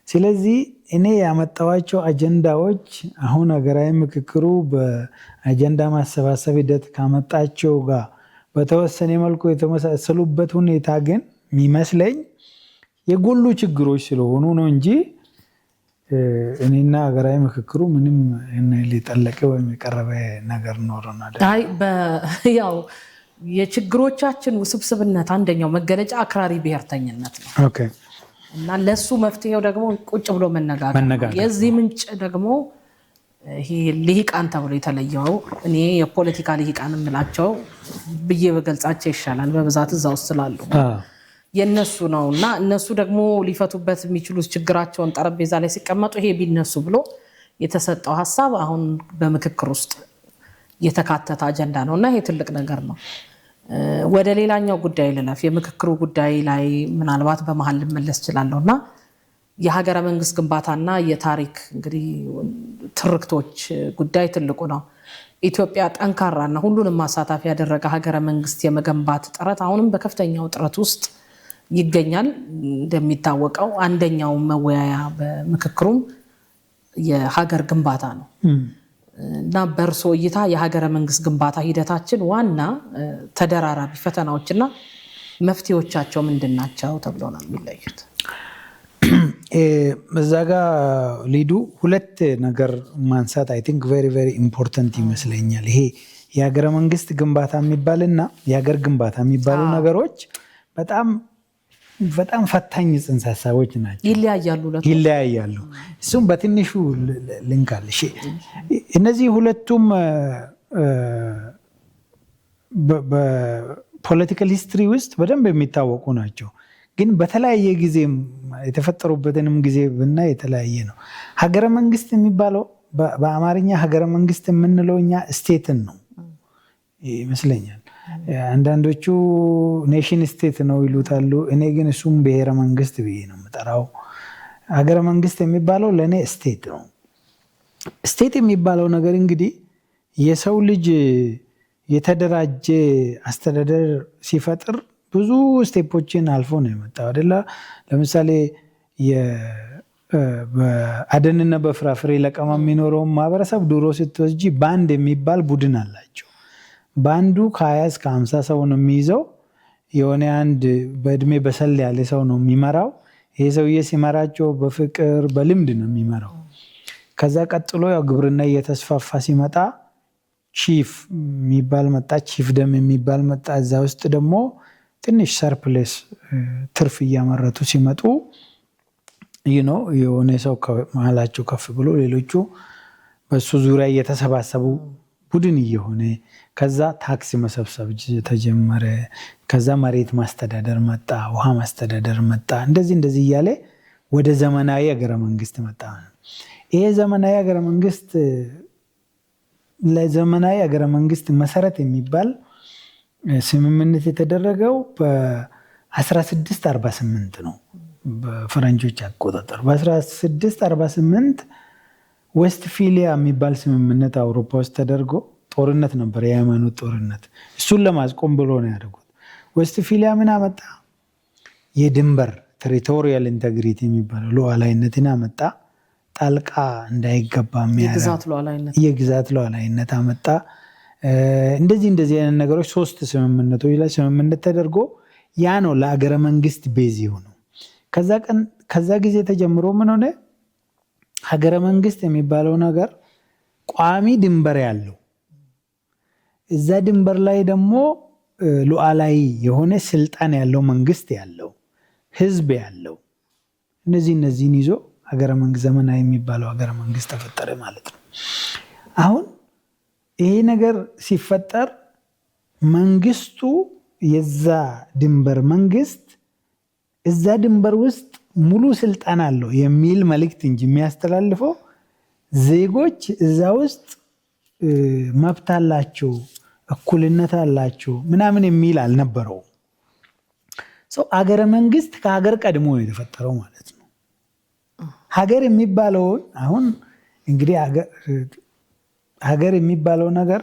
ስለዚህ እኔ ያመጣዋቸው አጀንዳዎች አሁን ሀገራዊ ምክክሩ በአጀንዳ ማሰባሰብ ሂደት ካመጣቸው ጋር በተወሰነ መልኩ የተመሳሰሉበት ሁኔታ ግን የሚመስለኝ የጎሉ ችግሮች ስለሆኑ ነው እንጂ እኔና ሀገራዊ ምክክሩ ምንም ሊጠለቀ ወይም የቀረበ ነገር ኖረናል። ያው የችግሮቻችን ውስብስብነት አንደኛው መገለጫ አክራሪ ብሔርተኝነት ነው እና ለሱ መፍትሄው ደግሞ ቁጭ ብሎ መነጋገር። የዚህ ምንጭ ደግሞ ይሄ ልሂቃን ተብሎ የተለየው እኔ የፖለቲካ ልሂቃን የምላቸው ብዬ በገልጻቸው ይሻላል፣ በብዛት እዛ ውስጥ ስላሉ የነሱ ነው እና እነሱ ደግሞ ሊፈቱበት የሚችሉት ችግራቸውን ጠረጴዛ ላይ ሲቀመጡ ይሄ ቢነሱ ብሎ የተሰጠው ሀሳብ አሁን በምክክር ውስጥ የተካተተ አጀንዳ ነው እና ይሄ ትልቅ ነገር ነው። ወደ ሌላኛው ጉዳይ ልለፍ። የምክክሩ ጉዳይ ላይ ምናልባት በመሀል ልመለስ እችላለሁ እና የሀገረ መንግስት ግንባታና የታሪክ እንግዲህ ትርክቶች ጉዳይ ትልቁ ነው። ኢትዮጵያ ጠንካራና ሁሉንም ማሳታፊ ያደረገ ሀገረ መንግስት የመገንባት ጥረት አሁንም በከፍተኛው ጥረት ውስጥ ይገኛል። እንደሚታወቀው አንደኛው መወያያ በምክክሩም የሀገር ግንባታ ነው እና በእርሶ እይታ የሀገረ መንግስት ግንባታ ሂደታችን ዋና ተደራራቢ ፈተናዎችና መፍትሄዎቻቸው ምንድን ናቸው ተብሎ ነው የሚለዩት? እዛ ጋ ሊዱ ሁለት ነገር ማንሳት አይ ቲንክ ቬሪ ቬሪ ኢምፖርታንት ይመስለኛል። ይሄ የሀገረ መንግስት ግንባታ የሚባልና የሀገር ግንባታ የሚባሉ ነገሮች በጣም ፈታኝ ጽንሰ ሀሳቦች ናቸው። ይለያያሉ። እሱም በትንሹ ልንካል። እነዚህ ሁለቱም በፖለቲካል ሂስትሪ ውስጥ በደንብ የሚታወቁ ናቸው። ግን በተለያየ ጊዜ የተፈጠሩበትንም ጊዜ ብናይ የተለያየ ነው። ሀገረ መንግስት የሚባለው በአማርኛ ሀገረ መንግስት የምንለው እኛ ስቴትን ነው ይመስለኛል። አንዳንዶቹ ኔሽን ስቴት ነው ይሉታሉ። እኔ ግን እሱም ብሔረ መንግስት ብዬ ነው የምጠራው። ሀገረ መንግስት የሚባለው ለእኔ ስቴት ነው። ስቴት የሚባለው ነገር እንግዲህ የሰው ልጅ የተደራጀ አስተዳደር ሲፈጥር ብዙ ስቴፖችን አልፎ ነው የመጣው አይደለ? ለምሳሌ በአደንና በፍራፍሬ ለቀማ የሚኖረውን ማህበረሰብ ድሮ ስትወስጂ ባንድ የሚባል ቡድን አላቸው። ባንዱ ከ20 እስከ 50 ሰው ነው የሚይዘው። የሆነ አንድ በእድሜ በሰል ያለ ሰው ነው የሚመራው። ይሄ ሰውዬ ሲመራቸው በፍቅር በልምድ ነው የሚመራው። ከዛ ቀጥሎ ያው ግብርና እየተስፋፋ ሲመጣ ቺፍ የሚባል መጣ፣ ቺፍ ደም የሚባል መጣ። እዛ ውስጥ ደግሞ ትንሽ ሰርፕሌስ ትርፍ እያመረቱ ሲመጡ የሆነ ሰው መሀላቸው ከፍ ብሎ ሌሎቹ በሱ ዙሪያ እየተሰባሰቡ ቡድን እየሆነ ከዛ ታክስ መሰብሰብ ተጀመረ። ከዛ መሬት ማስተዳደር መጣ፣ ውሃ ማስተዳደር መጣ። እንደዚህ እያለ ወደ ዘመናዊ ሀገረ መንግስት መጣ። ይሄ ዘመናዊ ሀገረ መንግስት ለዘመናዊ ሀገረ መንግስት መሰረት የሚባል ስምምነት የተደረገው በ1648 ነው በፈረንጆች አቆጣጠር። በ1648 ዌስትፊሊያ የሚባል ስምምነት አውሮፓ ውስጥ ተደርጎ ጦርነት ነበር፣ የሃይማኖት ጦርነት። እሱን ለማስቆም ብሎ ነው ያደርጉት። ዌስትፊሊያ ምን አመጣ? የድንበር ቴሪቶሪያል ኢንቴግሪቲ የሚባለው ሉዓላዊነትን አመጣ። ጣልቃ እንዳይገባ የግዛት ሉዓላዊነት አመጣ። እንደዚህ አይነት ነገሮች 3 ስምምነቶች ላይ ስምምነት ተደርጎ ያ ነው ለአገረ መንግስት ቤዝ የሆነው። ከዛ ጊዜ ተጀምሮ ምን ሆነ? ሀገረ መንግስት የሚባለው ነገር ቋሚ ድንበር ያለው፣ እዛ ድንበር ላይ ደግሞ ሉዓላዊ የሆነ ስልጣን ያለው መንግስት ያለው፣ ህዝብ ያለው፣ እነዚህን ይዞ ሀገረ መንግስት ዘመናዊ የሚባለው ሀገረ መንግስት ተፈጠረ ማለት ነው። አሁን ይሄ ነገር ሲፈጠር መንግስቱ የዛ ድንበር መንግስት እዛ ድንበር ውስጥ ሙሉ ስልጣን አለው የሚል መልእክት እንጂ የሚያስተላልፈው ዜጎች እዛ ውስጥ መብት አላቸው፣ እኩልነት አላቸው ምናምን የሚል አልነበረው። ሀገረ መንግስት ከሀገር ቀድሞ ነው የተፈጠረው ማለት ነው። ሀገር የሚባለውን አሁን እንግዲህ ሀገር የሚባለው ነገር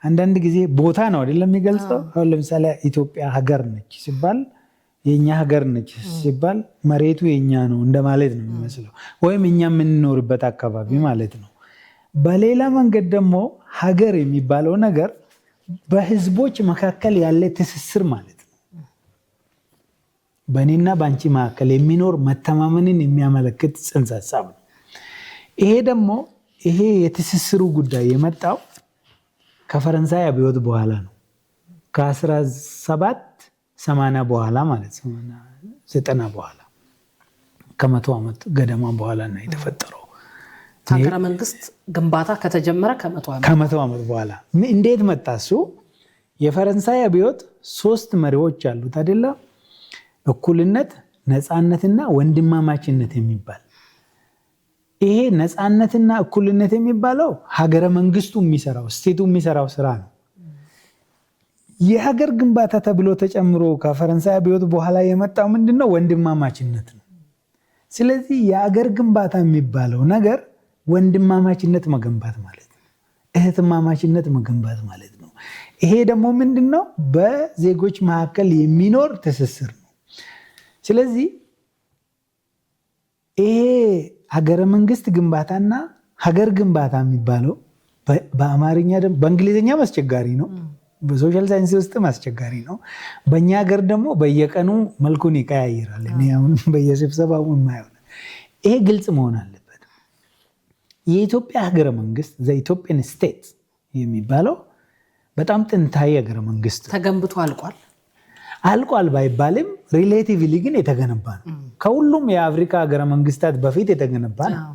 አንዳንድ ጊዜ ቦታ ነው አይደለም የሚገልጸው። አሁን ለምሳሌ ኢትዮጵያ ሀገር ነች ሲባል የኛ ሀገር ነች ሲባል መሬቱ የኛ ነው እንደማለት ነው የሚመስለው፣ ወይም እኛ የምንኖርበት አካባቢ ማለት ነው። በሌላ መንገድ ደግሞ ሀገር የሚባለው ነገር በህዝቦች መካከል ያለ ትስስር ማለት ነው። በእኔና በአንቺ መካከል የሚኖር መተማመንን የሚያመለክት ጽንሰ ሀሳብ ነው። ይሄ የትስስሩ ጉዳይ የመጣው ከፈረንሳይ አብዮት በኋላ ነው። ከ1780 በኋላ ማለት 90 በኋላ ከ100 ዓመት ገደማ በኋላ ነው የተፈጠረው። ሀገረ መንግስት ግንባታ ከተጀመረ ከ100 ዓመት በኋላ እንዴት መጣ እሱ? የፈረንሳይ አብዮት 3 መሪዎች አሉት አይደለ? እኩልነት፣ ነፃነትና ወንድማማችነት የሚባል። ይሄ ነፃነትና እኩልነት የሚባለው ሀገረ መንግስቱ የሚሰራው ስቴቱ የሚሰራው ስራ ነው። የሀገር ግንባታ ተብሎ ተጨምሮ ከፈረንሳይ አብዮት በኋላ የመጣው ምንድነው? ወንድማማችነት ነው። ስለዚህ የሀገር ግንባታ የሚባለው ነገር ወንድማማችነት መገንባት ማለት ነው፣ እህትማማችነት መገንባት ማለት ነው። ይሄ ደግሞ ምንድነው? በዜጎች መካከል የሚኖር ትስስር ነው። ስለዚህ ይሄ ሀገረ መንግስት ግንባታና ሀገር ግንባታ የሚባለው በአማርኛ ደግሞ በእንግሊዝኛም አስቸጋሪ ነው፣ በሶሻል ሳይንስ ውስጥም አስቸጋሪ ነው። በእኛ ሀገር ደግሞ በየቀኑ መልኩን ይቀያይራል። እኔ አሁን በየስብሰባው የማየው ይሄ ግልጽ መሆን አለበት። የኢትዮጵያ ሀገረ መንግስት ዘኢትዮጵያን ስቴት የሚባለው በጣም ጥንታዊ ሀገረ መንግስት ተገንብቶ አልቋል ባይባልም ሪሌቲቭሊ ግን የተገነባ ነው። ከሁሉም የአፍሪካ ሀገረ መንግስታት በፊት የተገነባ ነው።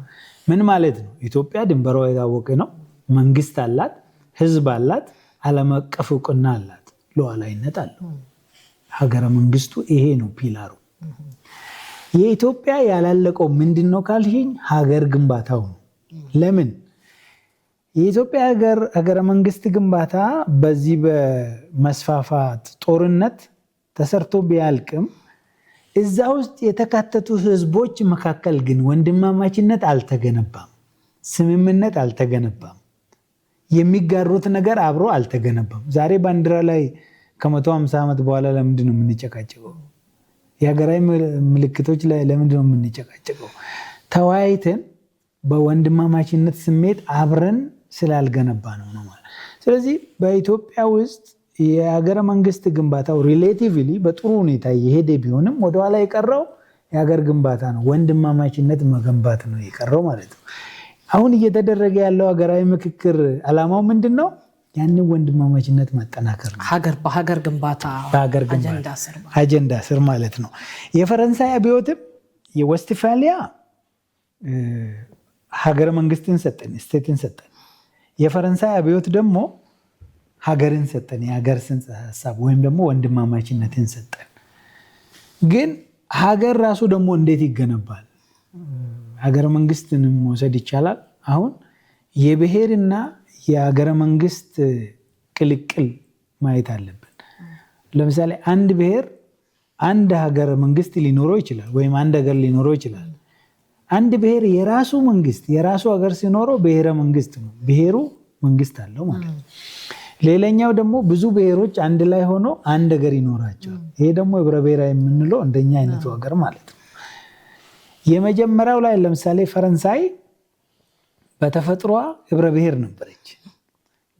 ምን ማለት ነው? ኢትዮጵያ ድንበሯ የታወቀ ነው። መንግስት አላት፣ ህዝብ አላት፣ ዓለም አቀፍ እውቅና አላት፣ ሉዓላዊነት አለው። ሀገረ መንግስቱ ይሄ ነው ፒላሩ። የኢትዮጵያ ያላለቀው ምንድን ነው ካልሽኝ፣ ሀገር ግንባታው ነው። ለምን? የኢትዮጵያ ሀገረ መንግስት ግንባታ በዚህ በመስፋፋት ጦርነት ተሰርቶ ቢያልቅም እዛ ውስጥ የተካተቱ ህዝቦች መካከል ግን ወንድማማችነት አልተገነባም፣ ስምምነት አልተገነባም፣ የሚጋሩት ነገር አብሮ አልተገነባም። ዛሬ ባንዲራ ላይ ከ150 ዓመት በኋላ ለምንድን ነው የምንጨቃጨቀው? የሀገራዊ ምልክቶች ላይ ለምንድን ነው የምንጨቃጨቀው? ተወያይተን በወንድማማችነት ስሜት አብረን ስላልገነባ ነው ማለት። ስለዚህ በኢትዮጵያ ውስጥ የሀገረ መንግስት ግንባታው ሪሌቲቭሊ በጥሩ ሁኔታ እየሄደ ቢሆንም ወደኋላ የቀረው የሀገር ግንባታ ነው፣ ወንድማማችነት መገንባት ነው የቀረው ማለት ነው። አሁን እየተደረገ ያለው ሀገራዊ ምክክር ዓላማው ምንድን ነው? ያንን ወንድማማችነት ማጠናከር ነው። በሀገር ግንባታ አጀንዳ ስር ማለት ነው። የፈረንሳይ አብዮትም የወስትፋሊያ ሀገረ መንግስትን ሰጠን፣ ስቴትን ሰጠን። የፈረንሳይ አብዮት ደግሞ ሀገርን ሰጠን፣ የሀገር ጽንሰ ሀሳብ ወይም ደግሞ ወንድማማችነትን ሰጠን። ግን ሀገር ራሱ ደግሞ እንዴት ይገነባል? ሀገረ መንግስትንም መውሰድ ይቻላል። አሁን የብሔርና የሀገረ መንግስት ቅልቅል ማየት አለብን። ለምሳሌ አንድ ብሔር አንድ ሀገረ መንግስት ሊኖረው ይችላል፣ ወይም አንድ ሀገር ሊኖረው ይችላል። አንድ ብሔር የራሱ መንግስት የራሱ ሀገር ሲኖረው ብሔረ መንግስት ነው፣ ብሔሩ መንግስት አለው ማለት ነው። ሌላኛው ደግሞ ብዙ ብሔሮች አንድ ላይ ሆኖ አንድ ሀገር ይኖራቸዋል። ይሄ ደግሞ ህብረ ብሔራዊ የምንለው እንደኛ አይነቱ ሀገር ማለት ነው። የመጀመሪያው ላይ ለምሳሌ ፈረንሳይ በተፈጥሯ ህብረ ብሔር ነበረች።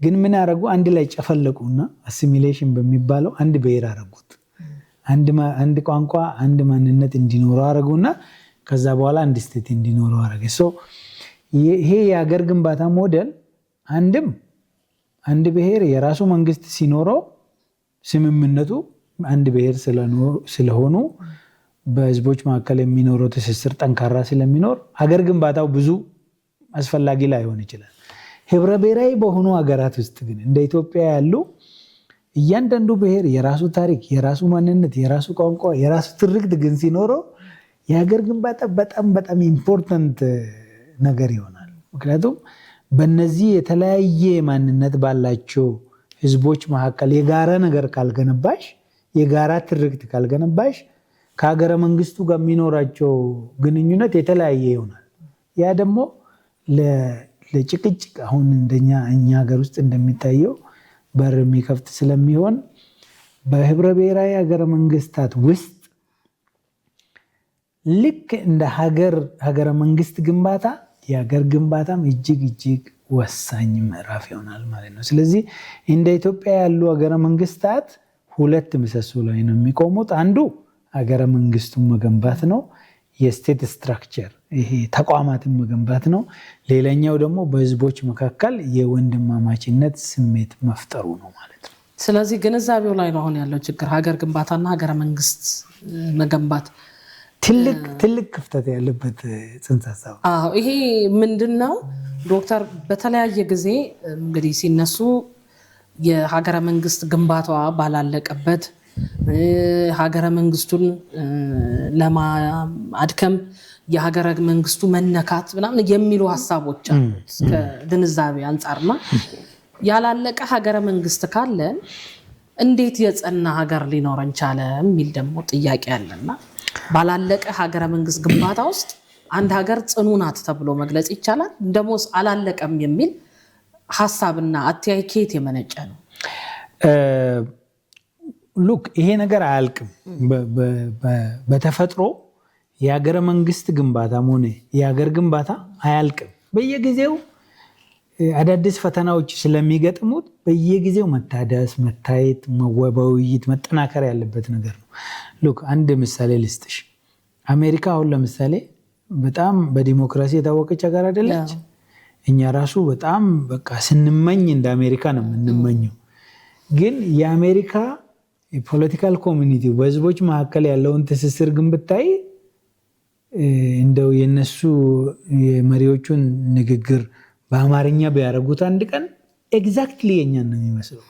ግን ምን አረጉ? አንድ ላይ ጨፈለቁና አሲሚሌሽን በሚባለው አንድ ብሔር አረጉት። አንድ ቋንቋ፣ አንድ ማንነት እንዲኖረው አረጉና ከዛ በኋላ አንድ ስቴት እንዲኖረው አረገ። ይሄ የሀገር ግንባታ ሞዴል አንድ ብሔር የራሱ መንግስት ሲኖረው ስምምነቱ አንድ ብሔር ስለሆኑ በህዝቦች መካከል የሚኖረው ትስስር ጠንካራ ስለሚኖር ሀገር ግንባታው ብዙ አስፈላጊ ላይሆን ይችላል። ህብረ ብሔራዊ በሆኑ ሀገራት ውስጥ ግን እንደ ኢትዮጵያ ያሉ እያንዳንዱ ብሔር የራሱ ታሪክ፣ የራሱ ማንነት፣ የራሱ ቋንቋ፣ የራሱ ትርክት ግን ሲኖረው የሀገር ግንባታ በጣም በጣም ኢምፖርታንት ነገር ይሆናል። ምክንያቱም በእነዚህ የተለያየ ማንነት ባላቸው ህዝቦች መካከል የጋራ ነገር ካልገነባሽ፣ የጋራ ትርክት ካልገነባሽ ከሀገረ መንግስቱ ጋር የሚኖራቸው ግንኙነት የተለያየ ይሆናል። ያ ደግሞ ለጭቅጭቅ አሁን እኛ ሀገር ውስጥ እንደሚታየው በር የሚከፍት ስለሚሆን በህብረ ብሔራዊ ሀገረ መንግስታት ውስጥ ልክ እንደ ሀገረ መንግስት ግንባታ የሀገር ግንባታም እጅግ ወሳኝ ምዕራፍ ይሆናል ማለት ነው። ስለዚህ እንደ ኢትዮጵያ ያሉ ሀገረ መንግስታት ሁለት ምሰሶ ላይ ነው የሚቆሙት። አንዱ ሀገረ መንግስቱን መገንባት ነው፣ የስቴት ስትራክቸር ይሄ ተቋማትን መገንባት ነው። ሌላኛው ደግሞ በህዝቦች መካከል የወንድማማችነት ስሜት መፍጠሩ ነው ማለት ነው። ስለዚህ ግንዛቤው ላይ ነው አሁን ያለው ችግር፣ ሀገር ግንባታና ሀገረ መንግስት መገንባት ትልቅ ክፍተት ያለበት ጽንሰ ሀሳብ። ይሄ ምንድነው ዶክተር በተለያየ ጊዜ እንግዲህ ሲነሱ የሀገረ መንግስት ግንባታዋ ባላለቀበት ሀገረ መንግስቱን ለማድከም የሀገረ መንግስቱ መነካት ምናምን የሚሉ ሀሳቦች አሉት ከግንዛቤ አንጻርና ያላለቀ ሀገረ መንግስት ካለን እንዴት የጸና ሀገር ሊኖረን ቻለ የሚል ደግሞ ጥያቄ አለና ባላለቀ ሀገረ መንግስት ግንባታ ውስጥ አንድ ሀገር ጽኑ ናት ተብሎ መግለጽ ይቻላል? ደሞስ አላለቀም የሚል ሀሳብና አተያይ ከየት የመነጨ ነው? ሉክ ይሄ ነገር አያልቅም። በተፈጥሮ የሀገረ መንግስት ግንባታም ሆነ የሀገር ግንባታ አያልቅም። በየጊዜው አዳዲስ ፈተናዎች ስለሚገጥሙት በየጊዜው መታደስ፣ መታየት፣ በውይይት መጠናከር ያለበት ነገር ነው። ሉክ አንድ ምሳሌ ልስጥሽ። አሜሪካ አሁን ለምሳሌ በጣም በዲሞክራሲ የታወቀች ሀገር አይደለች? እኛ ራሱ በጣም በቃ ስንመኝ እንደ አሜሪካ ነው የምንመኘው። ግን የአሜሪካ የፖለቲካል ኮሚኒቲ በህዝቦች መካከል ያለውን ትስስር ግን ብታይ እንደው የነሱ የመሪዎቹን ንግግር በአማርኛ ቢያደርጉት አንድ ቀን ኤግዛክትሊ የኛን ነው የሚመስለው።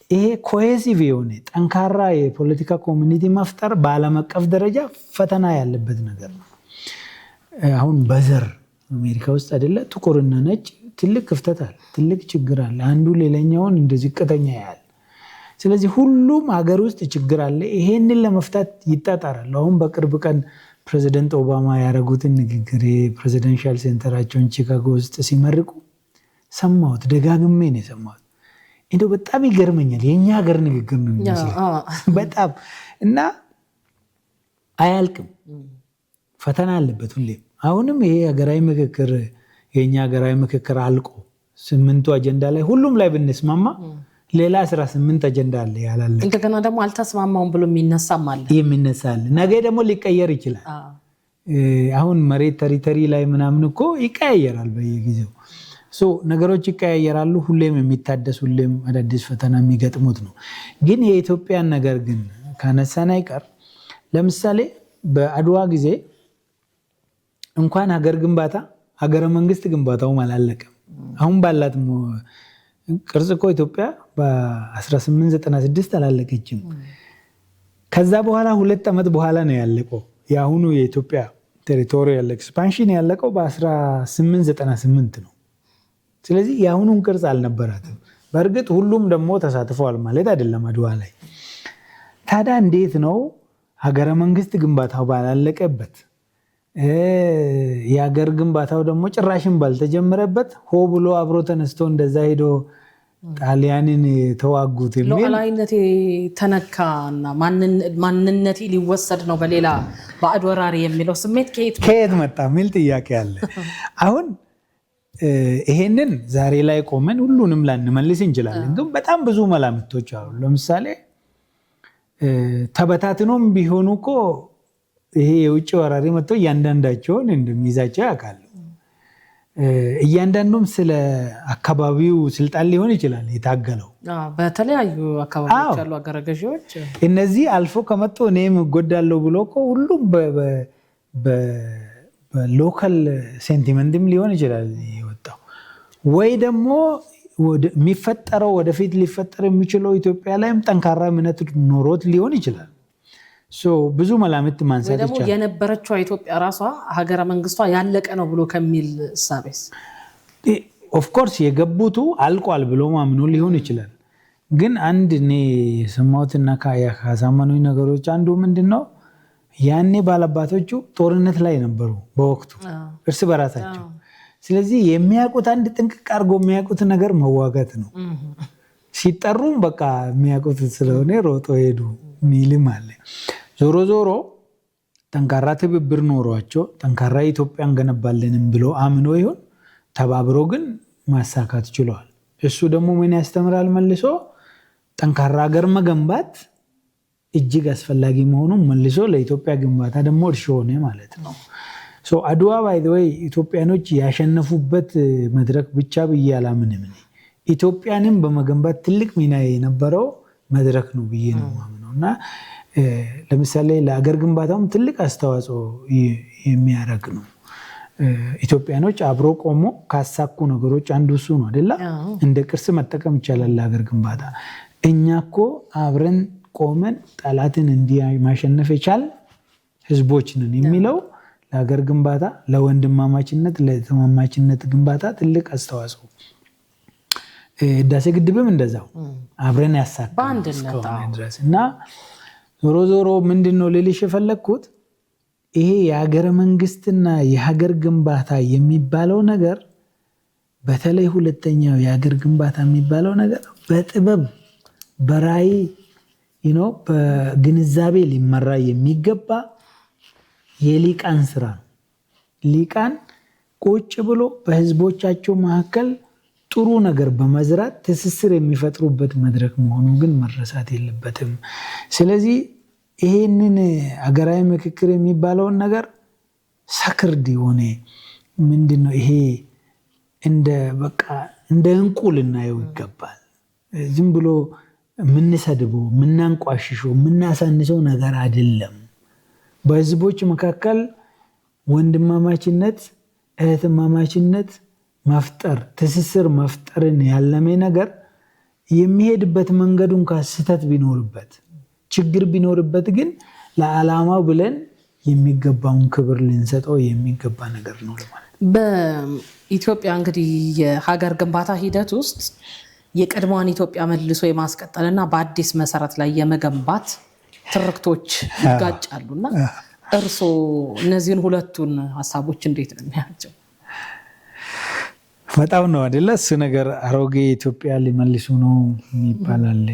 ይሄ ኮሄሲቭ የሆነ ጠንካራ የፖለቲካ ኮሚኒቲ መፍጠር በዓለም አቀፍ ደረጃ ፈተና ያለበት ነገር ነው። አሁን በዘር አሜሪካ ውስጥ አይደለ ጥቁርና ነጭ ትልቅ ክፍተት አለ፣ ትልቅ ችግር አለ። አንዱ ሌላኛውን እንደ ዝቅተኛ ያያል። ስለዚህ ሁሉም ሀገር ውስጥ ችግር አለ። ይሄንን ለመፍታት ይጣጣራል። አሁን በቅርብ ቀን ፕሬዚደንት ኦባማ ያደረጉትን ንግግር የፕሬዚደንሻል ሴንተራቸውን ቺካጎ ውስጥ ሲመርቁ ሰማሁት፣ ደጋግሜ ነው የሰማሁት። እንደው በጣም ይገርመኛል። የኛ ሀገር ንግግር ነው የሚመስለው በጣም እና አያልቅም። ፈተና አለበት ሁሌም። አሁንም ይሄ ሀገራዊ ምክክር የኛ ሀገራዊ ምክክር አልቆ 8ቱ አጀንዳ ላይ ሁሉም ላይ ብንስማማ ሌላ 18 አጀንዳ አለ ያላለቀ። እንደገና ደግሞ አልተስማማውም ብሎ የሚነሳል ነገ ደግሞ ሊቀየር ይችላል። አሁን መሬት ተሪተሪ ላይ ምናምን እኮ ይቀያየራል በየጊዜው። ነገሮች ይቀያየራሉ። ሁሌም የሚታደስ ሁሌም አዳዲስ ፈተና የሚገጥሙት ነው። ግን የኢትዮጵያን ነገር ግን ካነሳን አይቀር ለምሳሌ በአድዋ ጊዜ እንኳን ሀገር ግንባታ ሀገረ መንግስት ግንባታውም አላለቀም። አሁን ባላት ቅርጽ እኮ ኢትዮጵያ በ1896 አላለቀችም። ከዛ በኋላ 2 ዓመት በኋላ ነው ያለቀው። የአሁኑ የኢትዮጵያ ቴሪቶሪያል ኤክስፓንሽን ያለቀው በ1898 ነው። ስለዚህ የአሁኑን ቅርጽ አልነበራትም። በእርግጥ ሁሉም ደግሞ ተሳትፈዋል ማለት አይደለም አድዋ ላይ። ታዲያ እንዴት ነው ሀገረ መንግስት ግንባታው ባላለቀበት የሀገር ግንባታው ደግሞ ጭራሽን ባልተጀመረበት ሆ ብሎ አብሮ ተነስቶ እንደዛ ሄዶ ጣሊያንን ተዋጉት የሚል ሉዓላዊነቴ ተነካና ማንነቴ ሊወሰድ ነው በሌላ ባዕድ ወራሪ የሚለው ስሜት ከየት መጣ የሚል ጥያቄ አለ። አሁን ይሄንን ዛሬ ላይ ቆመን ሁሉንም ላንመልስ እንችላለን። ግን በጣም ብዙ መላምቶች አሉ። ለምሳሌ ተበታትኖም ቢሆኑ እኮ ይሄ የውጭ ወራሪ መጥቶ እያንዳንዳቸውን እንደሚይዛቸው ያውቃሉ። እያንዳንዱም ስለ አካባቢው ስልጣን ሊሆን ይችላል የታገለው በተለያዩ አካባቢዎች ያሉ አገረ ገዢዎች። እነዚህ አልፎ ከመጡ እኔም እጎዳለሁ ብሎ እኮ ሁሉም በሎካል ሴንቲመንትም ሊሆን ይችላል የወጣው። ወይ ደግሞ የሚፈጠረው ወደፊት ሊፈጠር የሚችለው ኢትዮጵያ ላይም ጠንካራ እምነት ኖሮት ሊሆን ይችላል። ብዙ መላምት ማንሳት ይቻላል። የነበረችው ኢትዮጵያ ራሷ ሀገረ መንግስቷ ያለቀ ነው ብሎ ከሚል ሳቤስ ኦፍኮርስ የገቡቱ አልቋል ብሎ ማምኖ ሊሆን ይችላል። ግን አንድ እኔ የሰማሁትና ካሳመኑኝ ነገሮች አንዱ ምንድነው ያኔ ባለባቶቹ ጦርነት ላይ ነበሩ በወቅቱ እርስ በራሳቸው። ስለዚህ የሚያውቁት አንድ ጥንቅቅ አድርጎ የሚያውቁት ነገር መዋጋት ነው። ሲጠሩም በቃ የሚያውቁት ስለሆነ ሮጦ ሄዱ ሚልም አለ። ዞሮ ዞሮ ጠንካራ ትብብር ኖሯቸው ጠንካራ ኢትዮጵያን ገነባለንም ብሎ አምኖ ይሁን ተባብሮ ግን ማሳካት ችለዋል። እሱ ደግሞ ምን ያስተምራል? መልሶ ጠንካራ ሀገር መገንባት እጅግ አስፈላጊ መሆኑን መልሶ ለኢትዮጵያ ግንባታ ደግሞ እርሾ ሆነ ማለት ነው። አድዋ ባይ ዘ ወይ ኢትዮጵያኖች ያሸነፉበት መድረክ ብቻ ብዬ አላምንም። ኢትዮጵያንም በመገንባት ትልቅ ሚና የነበረው መድረክ ነው ብዬ ነው የማምነው። እና ለምሳሌ ለአገር ግንባታውም ትልቅ አስተዋጽኦ የሚያደርግ ነው። ኢትዮጵያኖች አብሮ ቆሞ ካሳኩ ነገሮች አንዱ እሱ ነው አይደለ? እንደ ቅርስ መጠቀም ይቻላል ለአገር ግንባታ። እኛ እኮ አብረን ቆመን ጠላትን እንዲህ ማሸነፍ የቻል ህዝቦች ነን የሚለው ለሀገር ግንባታ፣ ለወንድማማችነት፣ ለተማማችነት ግንባታ ትልቅ አስተዋጽኦ። ህዳሴ ግድብም እንደዛው አብረን ያሳካል ድረስ እና ዞሮ ዞሮ ምንድነው ልልሽ የፈለግኩት ይሄ የሀገረ መንግስትና የሀገር ግንባታ የሚባለው ነገር በተለይ ሁለተኛው የሀገር ግንባታ የሚባለው ነገር በጥበብ በራዕይ በግንዛቤ ሊመራ የሚገባ የሊቃን ስራ ነው። ሊቃን ቁጭ ብሎ በህዝቦቻቸው መካከል ጥሩ ነገር በመዝራት ትስስር የሚፈጥሩበት መድረክ መሆኑ ግን መረሳት የለበትም። ስለዚህ ይሄንን አገራዊ ምክክር የሚባለውን ነገር ሰክርድ የሆነ ምንድነው ይሄ እንደ እንቁ ልናየው ይገባል። ዝም ብሎ የምንሰድበው የምናንቋሽሸው የምናሳንሰው ነገር አይደለም። በህዝቦች መካከል ወንድማማችነት እህትማማችነት መፍጠር ትስስር መፍጠርን ያለመ ነገር የሚሄድበት መንገዱ እንኳን ስህተት ቢኖርበት ችግር ቢኖርበት ግን ለዓላማው ብለን የሚገባውን ክብር ልንሰጠው የሚገባ ነገር ነው ማለት። በኢትዮጵያ እንግዲህ የሀገር ግንባታ ሂደት ውስጥ የቀድሞዋን ኢትዮጵያ መልሶ የማስቀጠልና በአዲስ መሰረት ላይ የመገንባት ትርክቶች ይጋጫሉና እርስዎ እነዚህን ሁለቱን ሀሳቦች እንዴት ነው የሚያቸው? በጣም ነው አይደለ? እሱ ነገር አሮጌ ኢትዮጵያ ሊመልሱ ነው ይባላል።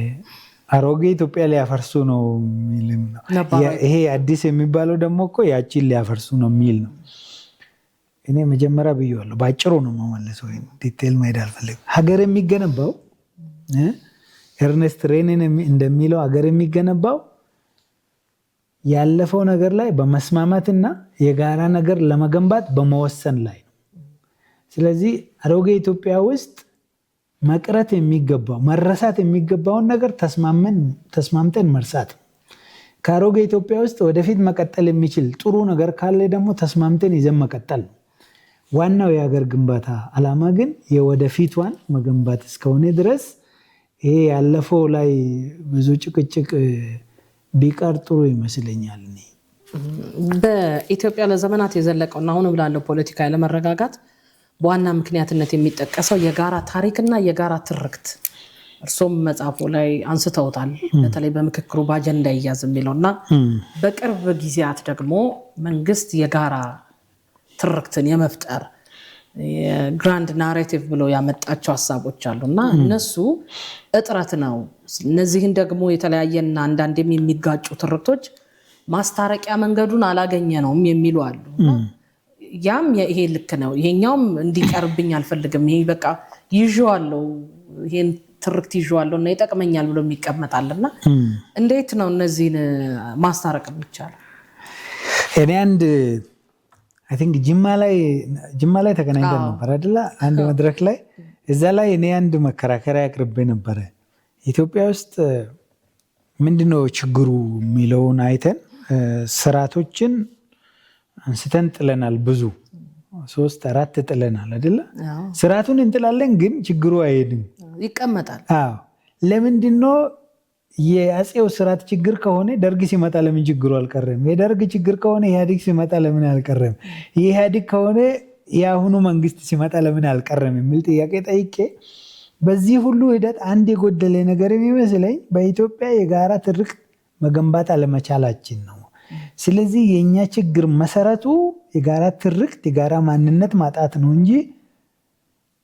አሮጌ ኢትዮጵያ ሊያፈርሱ ነው የሚልም ነው። ይሄ አዲስ የሚባለው ደግሞ እኮ ያቺን ሊያፈርሱ ነው የሚል ነው። እኔ መጀመሪያ ብዬዋለሁ፣ ባጭሩ ነው የምመልሰው፣ ዲቴል መሄድ አልፈልግም። ሀገር የሚገነባው ኤርኔስት ሬንን እንደሚለው ሀገር የሚገነባው ያለፈው ነገር ላይ በመስማማትና የጋራ ነገር ለመገንባት በመወሰን ላይ ነው። ስለዚህ አሮጌ ኢትዮጵያ ውስጥ መቅረት የሚገባው መረሳት የሚገባውን ነገር ተስማምተን መርሳት፣ ከአሮጌ ኢትዮጵያ ውስጥ ወደፊት መቀጠል የሚችል ጥሩ ነገር ካለ ደግሞ ተስማምተን ይዘን መቀጠል ነው። ዋናው የሀገር ግንባታ ዓላማ ግን የወደፊቷን መገንባት እስከሆነ ድረስ ይሄ ያለፈው ላይ ብዙ ጭቅጭቅ ቢቀር ጥሩ ይመስለኛል። በኢትዮጵያ ለዘመናት የዘለቀውና አሁንም ላለው ፖለቲካ ያለመረጋጋት በዋና ምክንያትነት የሚጠቀሰው የጋራ ታሪክና የጋራ ትርክት፣ እርሶም መጽሐፉ ላይ አንስተውታል። በተለይ በምክክሩ በአጀንዳ ይያዝ የሚለውና በቅርብ ጊዜያት ደግሞ መንግስት የጋራ ትርክትን የመፍጠር የግራንድ ናሬቲቭ ብሎ ያመጣቸው ሀሳቦች አሉና እነሱ እጥረት ነው። እነዚህን ደግሞ የተለያየና አንዳንዴም የሚጋጩ ትርክቶች ማስታረቂያ መንገዱን አላገኘ ነውም የሚሉ አሉ። ያም ይሄ ልክ ነው፣ ይሄኛውም እንዲቀርብኝ አልፈልግም፣ ይሄ በቃ ይዤዋለሁ፣ ይሄን ትርክት ይዤዋለሁ እና ይጠቅመኛል ብሎ የሚቀመጣልና እንዴት ነው እነዚህን ማስታረቅ የሚቻለው? እኔ አንድ አይ ቲንክ ጅማ ላይ ተገናኝተን ነበር አይደለ? አንድ መድረክ ላይ እዛ ላይ እኔ አንድ መከራከሪያ አቅርቤ ነበረ። ኢትዮጵያ ውስጥ ምንድነው ችግሩ የሚለውን አይተን ስርዓቶችን አንስተን ጥለናል። ብዙ 3-4 ጥለናል አይደለ? ስርዓቱን እንጥላለን ግን ችግሩ አይሄድም፣ ይቀመጣል። አዎ ለምንድነው? የአፄው ስርዓት ችግር ከሆነ ደርግ ሲመጣ ለምን ችግሩ አልቀረም? የደርግ ችግር ከሆነ ኢህአዴግ ሲመጣ ለምን አልቀረም? የኢህአዴግ ከሆነ የአሁኑ መንግስት ሲመጣ ለምን አልቀረም የሚል ጥያቄ ጠይቄ በዚህ ሁሉ ሂደት አንድ የጎደለ ነገር የሚመስለኝ በኢትዮጵያ የጋራ ትርክት መገንባት አለመቻላችን ነው። ስለዚህ የኛ ችግር መሰረቱ የጋራ ትርክት የጋራ ማንነት ማጣት ነው እንጂ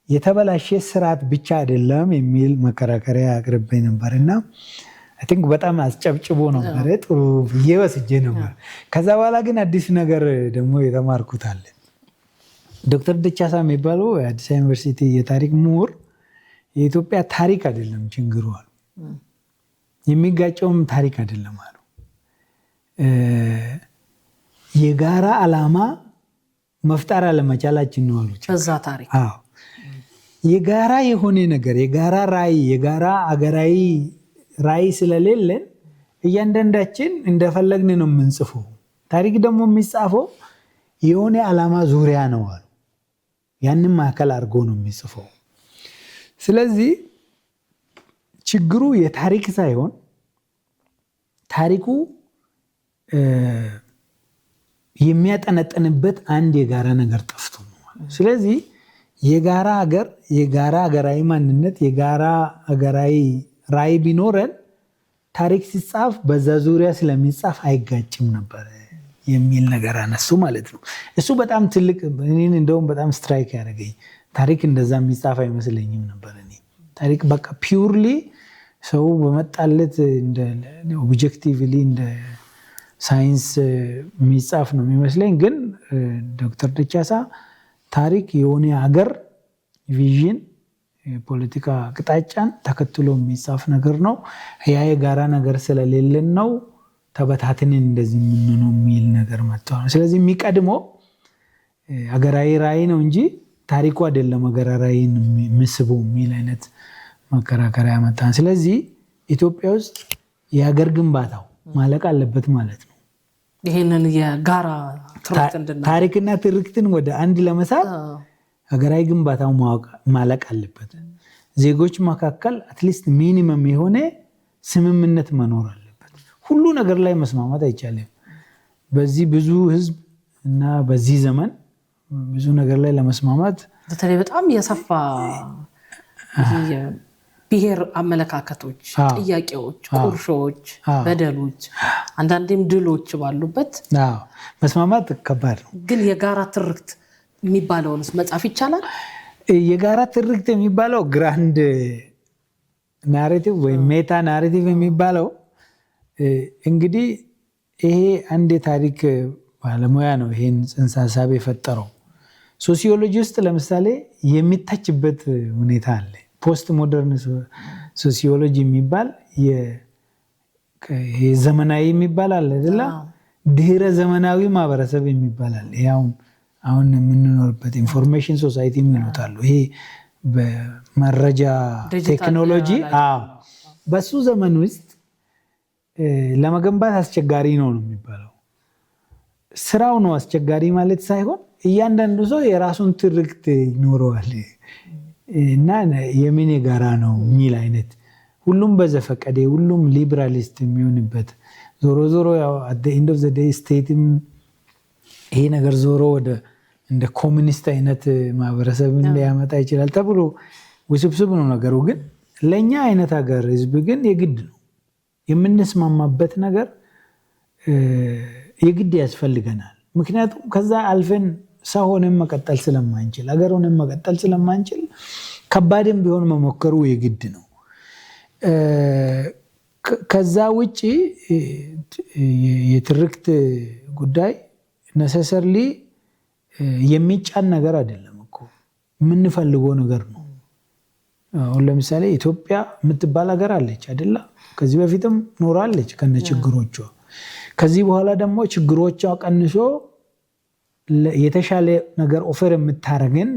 የተበላሸ ስርዓት ብቻ አይደለም የሚል መከራከሪያ አቅርቤ ነበርና አይ ቲንክ በጣም አስጨብጭቦ ነበር፣ ጥሩ ብዬ ወስጄ ነበር። ከዛ በኋላ ግን አዲስ ነገር ደግሞ የተማርኩት አለ። ዶክተር ደቻሳ የሚባሉ የአዲስ አበባ ዩኒቨርሲቲ የታሪክ ምሁር የኢትዮጵያ ታሪክ አይደለም ችግሩ አሉ፣ የሚጋጨውም ታሪክ አይደለም አሉ፣ የጋራ ዓላማ መፍጠር አለመቻላችን ነው አሉ። በዛ ታሪክ የጋራ የሆነ ነገር የጋራ ራዕይ የጋራ አገራዊ ራዕይ ስለሌለን እያንዳንዳችን እንደፈለግን ነው የምንጽፈው። ታሪክ ደግሞ የሚጻፈው የሆነ ዓላማ ዙሪያ ነው አሉ። ያንን ማዕከል አድርጎ ነው የሚጽፈው። ስለዚህ ችግሩ የታሪክ ሳይሆን ታሪኩ የሚያጠነጥንበት አንድ የጋራ ነገር ጠፍቶ ነው። ስለዚህ የጋራ ሀገር የጋራ ሀገራዊ ማንነት የጋራ ሀገራዊ ራዕይ ቢኖረን ታሪክ ሲጻፍ በዛ ዙሪያ ስለሚጻፍ አይጋጭም ነበር የሚል ነገር አነሱ ማለት ነው። እሱ በጣም ትልቅ እኔን እንደውም በጣም ስትራይክ ያደረገኝ ታሪክ እንደዛ የሚጻፍ አይመስለኝም ነበር። እኔ ታሪክ በቃ ፒውርሊ ሰው በመጣለት እንደ ኦብጀክቲቭሊ እንደ ሳይንስ የሚጻፍ ነው የሚመስለኝ። ግን ዶክተር ደቻሳ ታሪክ የሆነ ሀገር ቪዥን የፖለቲካ አቅጣጫን ተከትሎ የሚጻፍ ነገር ነው። ያ የጋራ ነገር ስለሌለን ነው ተበታትንን እንደዚህ የምንሆነው የሚል ነገር መጥቷል። ስለዚህ የሚቀድመው ሀገራዊ ራዕይ ነው እንጂ ታሪኩ አይደለም ሀገራዊ ራዕይን የሚስበው የሚል አይነት መከራከሪያ መጣን። ስለዚህ ኢትዮጵያ ውስጥ የሀገር ግንባታው ማለቅ አለበት ማለት ነው። ይሄንን የጋራ ታሪክና ትርክትን ወደ አንድ ለመሳብ ሀገራዊ ግንባታው ማለቅ አለበት። ዜጎች መካከል አትሊስት ሚኒመም የሆነ ስምምነት መኖር አለበት። ሁሉ ነገር ላይ መስማማት አይቻልም። በዚህ ብዙ ህዝብ እና በዚህ ዘመን ብዙ ነገር ላይ ለመስማማት በተለይ በጣም የሰፋ ብሔር አመለካከቶች፣ ጥያቄዎች፣ ቁርሾች፣ በደሎች አንዳንዴም ድሎች ባሉበት መስማማት ከባድ ነው። ግን የጋራ ትርክት የሚባለውንስ መጻፍ ይቻላል? የጋራ ትርክት የሚባለው ግራንድ ናሬቲቭ ወይም ሜታ ናሬቲቭ የሚባለው እንግዲህ ይሄ አንድ የታሪክ ባለሙያ ነው ይሄን ጽንሰ ሀሳብ የፈጠረው። ሶሲዮሎጂ ውስጥ ለምሳሌ የሚታችበት ሁኔታ አለ። ፖስት ሞደርን ሶሲዮሎጂ የሚባል ዘመናዊ የሚባል አለ አይደለ? ድህረ ዘመናዊ ማህበረሰብ የሚባል አለ። አሁን የምንኖርበት ኢንፎርሜሽን ሶሳይቲ የሚሉታሉ። ይሄ በመረጃ ቴክኖሎጂ በሱ ዘመን ውስጥ ለመገንባት አስቸጋሪ ነው የሚባለው። ስራው ነው አስቸጋሪ ማለት ሳይሆን እያንዳንዱ ሰው የራሱን ትርክት ይኖረዋል እና የምን የጋራ ነው የሚል አይነት ሁሉም በዘፈቀደ ሁሉም ሊበራሊስት የሚሆንበት ዞሮ ዞሮ ያው አት ዘ ኤንድ ኦፍ ዘ ዴይ ስቴትም ይሄ ነገር ዞሮ ወደ እንደ ኮሚኒስት አይነት ማህበረሰብን ሊያመጣ ይችላል ተብሎ ውስብስብ ነው ነገሩ። ግን ለኛ አይነት ሀገር ህዝብ ግን የግድ ነው የምንስማማበት ነገር የግድ ያስፈልገናል። ምክንያቱም ከዛ አልፈን ሰው ሆነን መቀጠል ስለማንችል ሀገር ሆነን መቀጠል ስለማንችል ከባድም ቢሆን መሞከሩ የግድ ነው። ከዛ ውጪ የትርክት ጉዳይ ነሰሰርሊ የሚጫን ነገር አይደለም እኮ የምንፈልገው ነገር ነው። አሁን ለምሳሌ ኢትዮጵያ የምትባል ሀገር አለች አይደለ? ከዚህ በፊትም ኖራለች ከነ ችግሮቿ። ከዚህ በኋላ ደግሞ ችግሮቿ ቀንሶ የተሻለ ነገር ኦፈር የምታረገን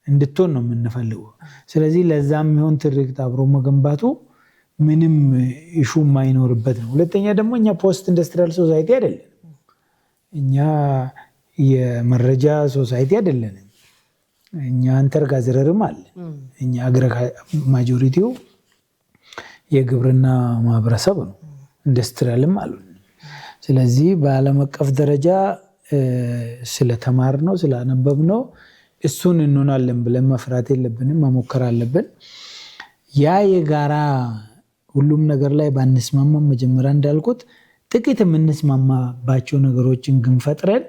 እንድትሆን ነው የምንፈልገው። ስለዚህ ለዛም የሚሆን ትርክት አብሮ መገንባቱ ምንም ኢሹ የማይኖርበት ነው። ሁለተኛ ደግሞ እኛ ፖስት ኢንዱስትሪያል ሶሳይቲ አይደለንም። እኛ የመረጃ ሶሳይቲ አይደለንም። እኛ አንተርጋዝረርም አለ። እኛ ማጆሪቲው የግብርና ማህበረሰብ ነው፣ ኢንዱስትሪያልም አሉ። ስለዚህ በዓለም አቀፍ ደረጃ ስለተማር ነው ስላነበብ ነው እሱን እንሆናለን ብለን መፍራት የለብንም፣ መሞከር አለብን። ያ የጋራ ሁሉም ነገር ላይ ባንስማማ መጀመሪያ እንዳልኩት ጥቂት የምንስማማባቸው ነገሮችን ግን ፈጥረን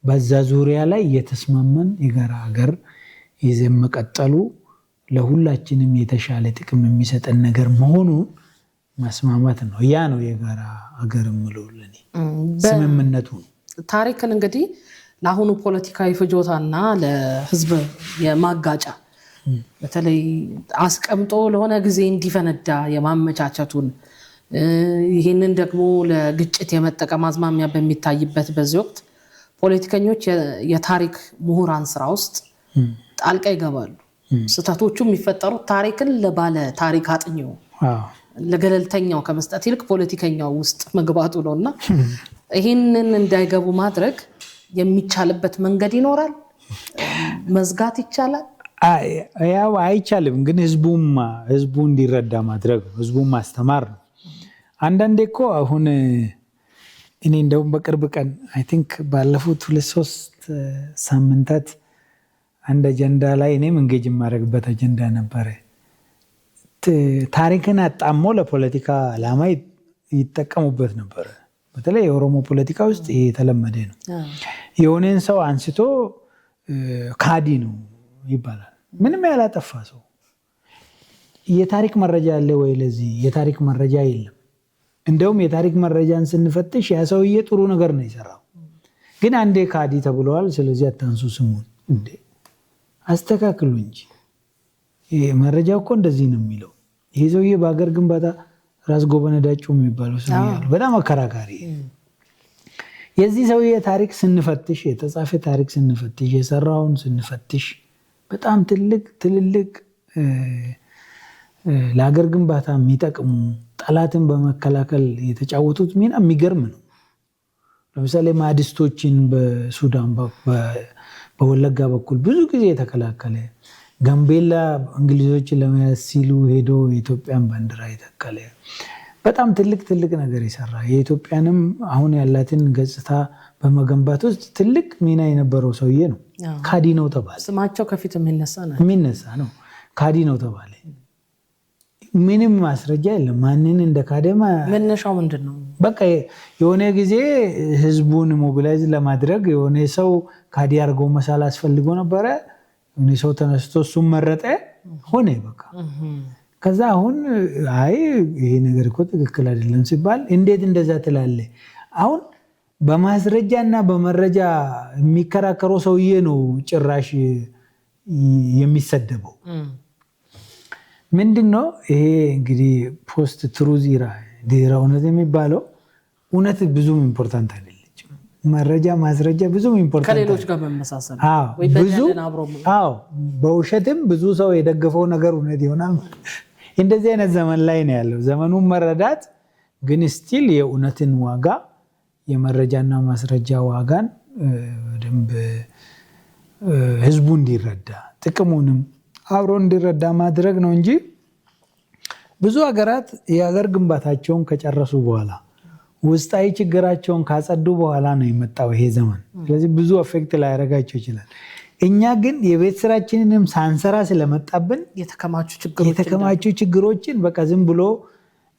በዛ ዙሪያ ላይ እየተስማማን የጋራ ሀገር ይዘን መቀጠሉ ለሁላችንም የተሻለ ጥቅም የሚሰጠን ነገር መሆኑን መስማማት ነው። ያ ነው የጋራ ሀገር የምለው ለኔ ስምምነቱ ነው። ታሪክን እንግዲህ ለአሁኑ ፖለቲካዊ ፍጆታና ለህዝብ የማጋጫ በተለይ አስቀምጦ ለሆነ ጊዜ እንዲፈነዳ የማመቻቸቱን ይህንን ደግሞ ለግጭት የመጠቀም አዝማሚያ በሚታይበት በዚህ ወቅት ፖለቲከኞች የታሪክ ምሁራን ስራ ውስጥ ጣልቃ ይገባሉ። ስህተቶቹ የሚፈጠሩት ታሪክን ለባለ ታሪክ አጥኚው ለገለልተኛው ከመስጠት ይልቅ ፖለቲከኛው ውስጥ መግባቱ ነውና ይህንን እንዳይገቡ ማድረግ የሚቻልበት መንገድ ይኖራል። መዝጋት ይቻላል? ያው አይቻልም፣ ግን ህዝቡ እንዲረዳ ማድረግ ነው፣ ህዝቡን ማስተማር ነው። አንዳንዴ እኮ አሁን እኔ እንደውም በቅርብ ቀን አይ ቲንክ ባለፉት 2-3 ሳምንታት አንድ አጀንዳ ላይ እኔም እንጌጅ የማደርግበት አጀንዳ ነበረ። ታሪክን አጣሞ ለፖለቲካ ዓላማ ይጠቀሙበት ነበረ። በተለይ የኦሮሞ ፖለቲካ ውስጥ ይሄ የተለመደ ነው። የሆነን ሰው አንስቶ ካዲ ነው ይባላል። ምንም ያላጠፋ ሰው። የታሪክ መረጃ አለ ወይ? ለዚህ የታሪክ መረጃ የለም። እንደውም የታሪክ መረጃን ስንፈትሽ ያ ሰውዬ ጥሩ ነገር ነው የሰራው፣ ግን አንዴ ካዲ ተብለዋል። ስለዚህ አታንሱ ስሙን። እንዴ አስተካክሉ እንጂ መረጃው እኮ እንደዚህ ነው የሚለው። ይሄ ሰውዬ በሀገር ግንባታ ራስ ጎበነ ዳጩ የሚባለው ሰውዬ አለ፣ በጣም አከራካሪ። የዚህ ሰውዬ ታሪክ ስንፈትሽ፣ የተጻፈ ታሪክ ስንፈትሽ፣ የሰራውን ስንፈትሽ በጣም ትልልቅ ለሀገር ግንባታ የሚጠቅሙ ጠላትን በመከላከል የተጫወቱት ሚና የሚገርም ነው። ለምሳሌ ማህዲስቶችን በሱዳን በወለጋ በኩል ብዙ ጊዜ የተከላከለ፣ ጋምቤላ እንግሊዞችን ለመያዝ ሲሉ ሄዶ የኢትዮጵያን ባንዲራ የተከለ፣ በጣም ትልቅ ነገር የሰራ የኢትዮጵያንም አሁን ያላትን ገጽታ በመገንባት ውስጥ ትልቅ ሚና የነበረው ሰውዬ ነው። ካዲ ነው ተባለ። ስማቸው ከፊት የሚነሳ ነው። ካዲ ነው ተባለ። ምንም ማስረጃ የለም። ማንን እንደ ካደማ መነሻው ምንድን ነው? በቃ የሆነ ጊዜ ህዝቡን ሞቢላይዝ ለማድረግ የሆነ ሰው ካዲ አድርገው መሳል አስፈልጎ ነበረ። ሰው ተነስቶ እሱም መረጠ ሆነ በቃ። ከዛ አሁን አይ ይሄ ነገር እኮ ትክክል አይደለም ሲባል እንዴት እንደዛ ትላለህ? አሁን በማስረጃና በመረጃ የሚከራከረው ሰውዬ ነው ጭራሽ የሚሰደበው። ምንድነው ይሄ እንግዲህ ፖስት ትሩዝ ኢራ ድህረ እውነት የሚባለው እውነት ብዙም ኢምፖርታንት አይደለችም። መረጃ ማስረጃ ብዙም ኢምፖርታንት ከሌሎች ጋር መመሳሰል ወይ ብዙ በውሸትም ብዙ ሰው የደገፈው ነገር እውነት ይሆናል። እንደዚህ አይነት ዘመን ላይ ነው ያለው። ዘመኑን መረዳት ግን ስቲል የእውነትን ዋጋ የመረጃና ማስረጃ ዋጋን በደንብ ህዝቡ እንዲረዳ ጥቅሙንም አብሮ እንዲረዳ ማድረግ ነው እንጂ ብዙ ሀገራት የሀገር ግንባታቸውን ከጨረሱ በኋላ ውስጣዊ ችግራቸውን ካጸዱ በኋላ ነው የመጣው ይሄ ዘመን። ስለዚህ ብዙ አፌክት ላያደርጋቸው ይችላል። እኛ ግን የቤት ስራችንንም ሳንሰራ ስለመጣብን የተከማቹ ችግሮችን በቃ ዝም ብሎ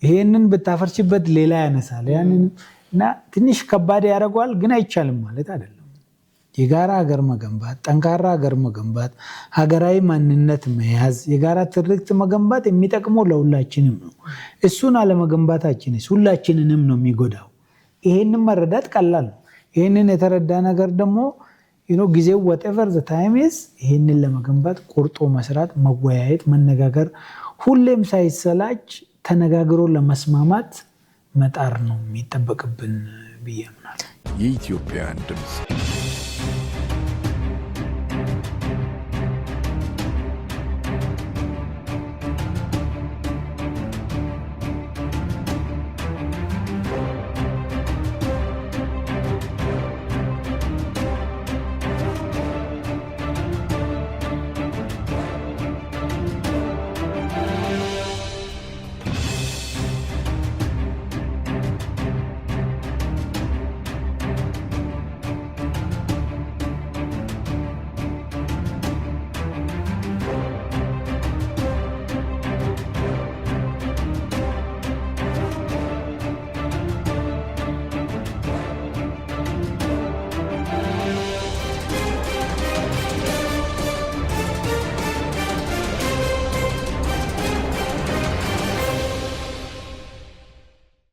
ይሄንን ብታፈርሽበት ሌላ ያነሳል ያንን እና ትንሽ ከባድ ያደርገዋል። ግን አይቻልም ማለት አይደለም። የጋራ ሀገር መገንባት፣ ጠንካራ ሀገር መገንባት፣ ሀገራዊ ማንነት መያዝ፣ የጋራ ትርክት መገንባት የሚጠቅመው ለሁላችንም ነው። እሱን አለመገንባታችንስ ሁላችንንም ነው የሚጎዳው። ይሄንን መረዳት ቀላል ነው። ይሄንን የተረዳ ነገር ደግሞ ጊዜው whatever the time is ይሄንን ለመገንባት ቆርጦ መስራት፣ መወያየት፣ መነጋገር ሁሌም ሳይሰላች ተነጋግሮ ለመስማማት መጣር ነው የሚጠበቅብን ብዬ አምናለሁ። የኢትዮጵያን ድምፅ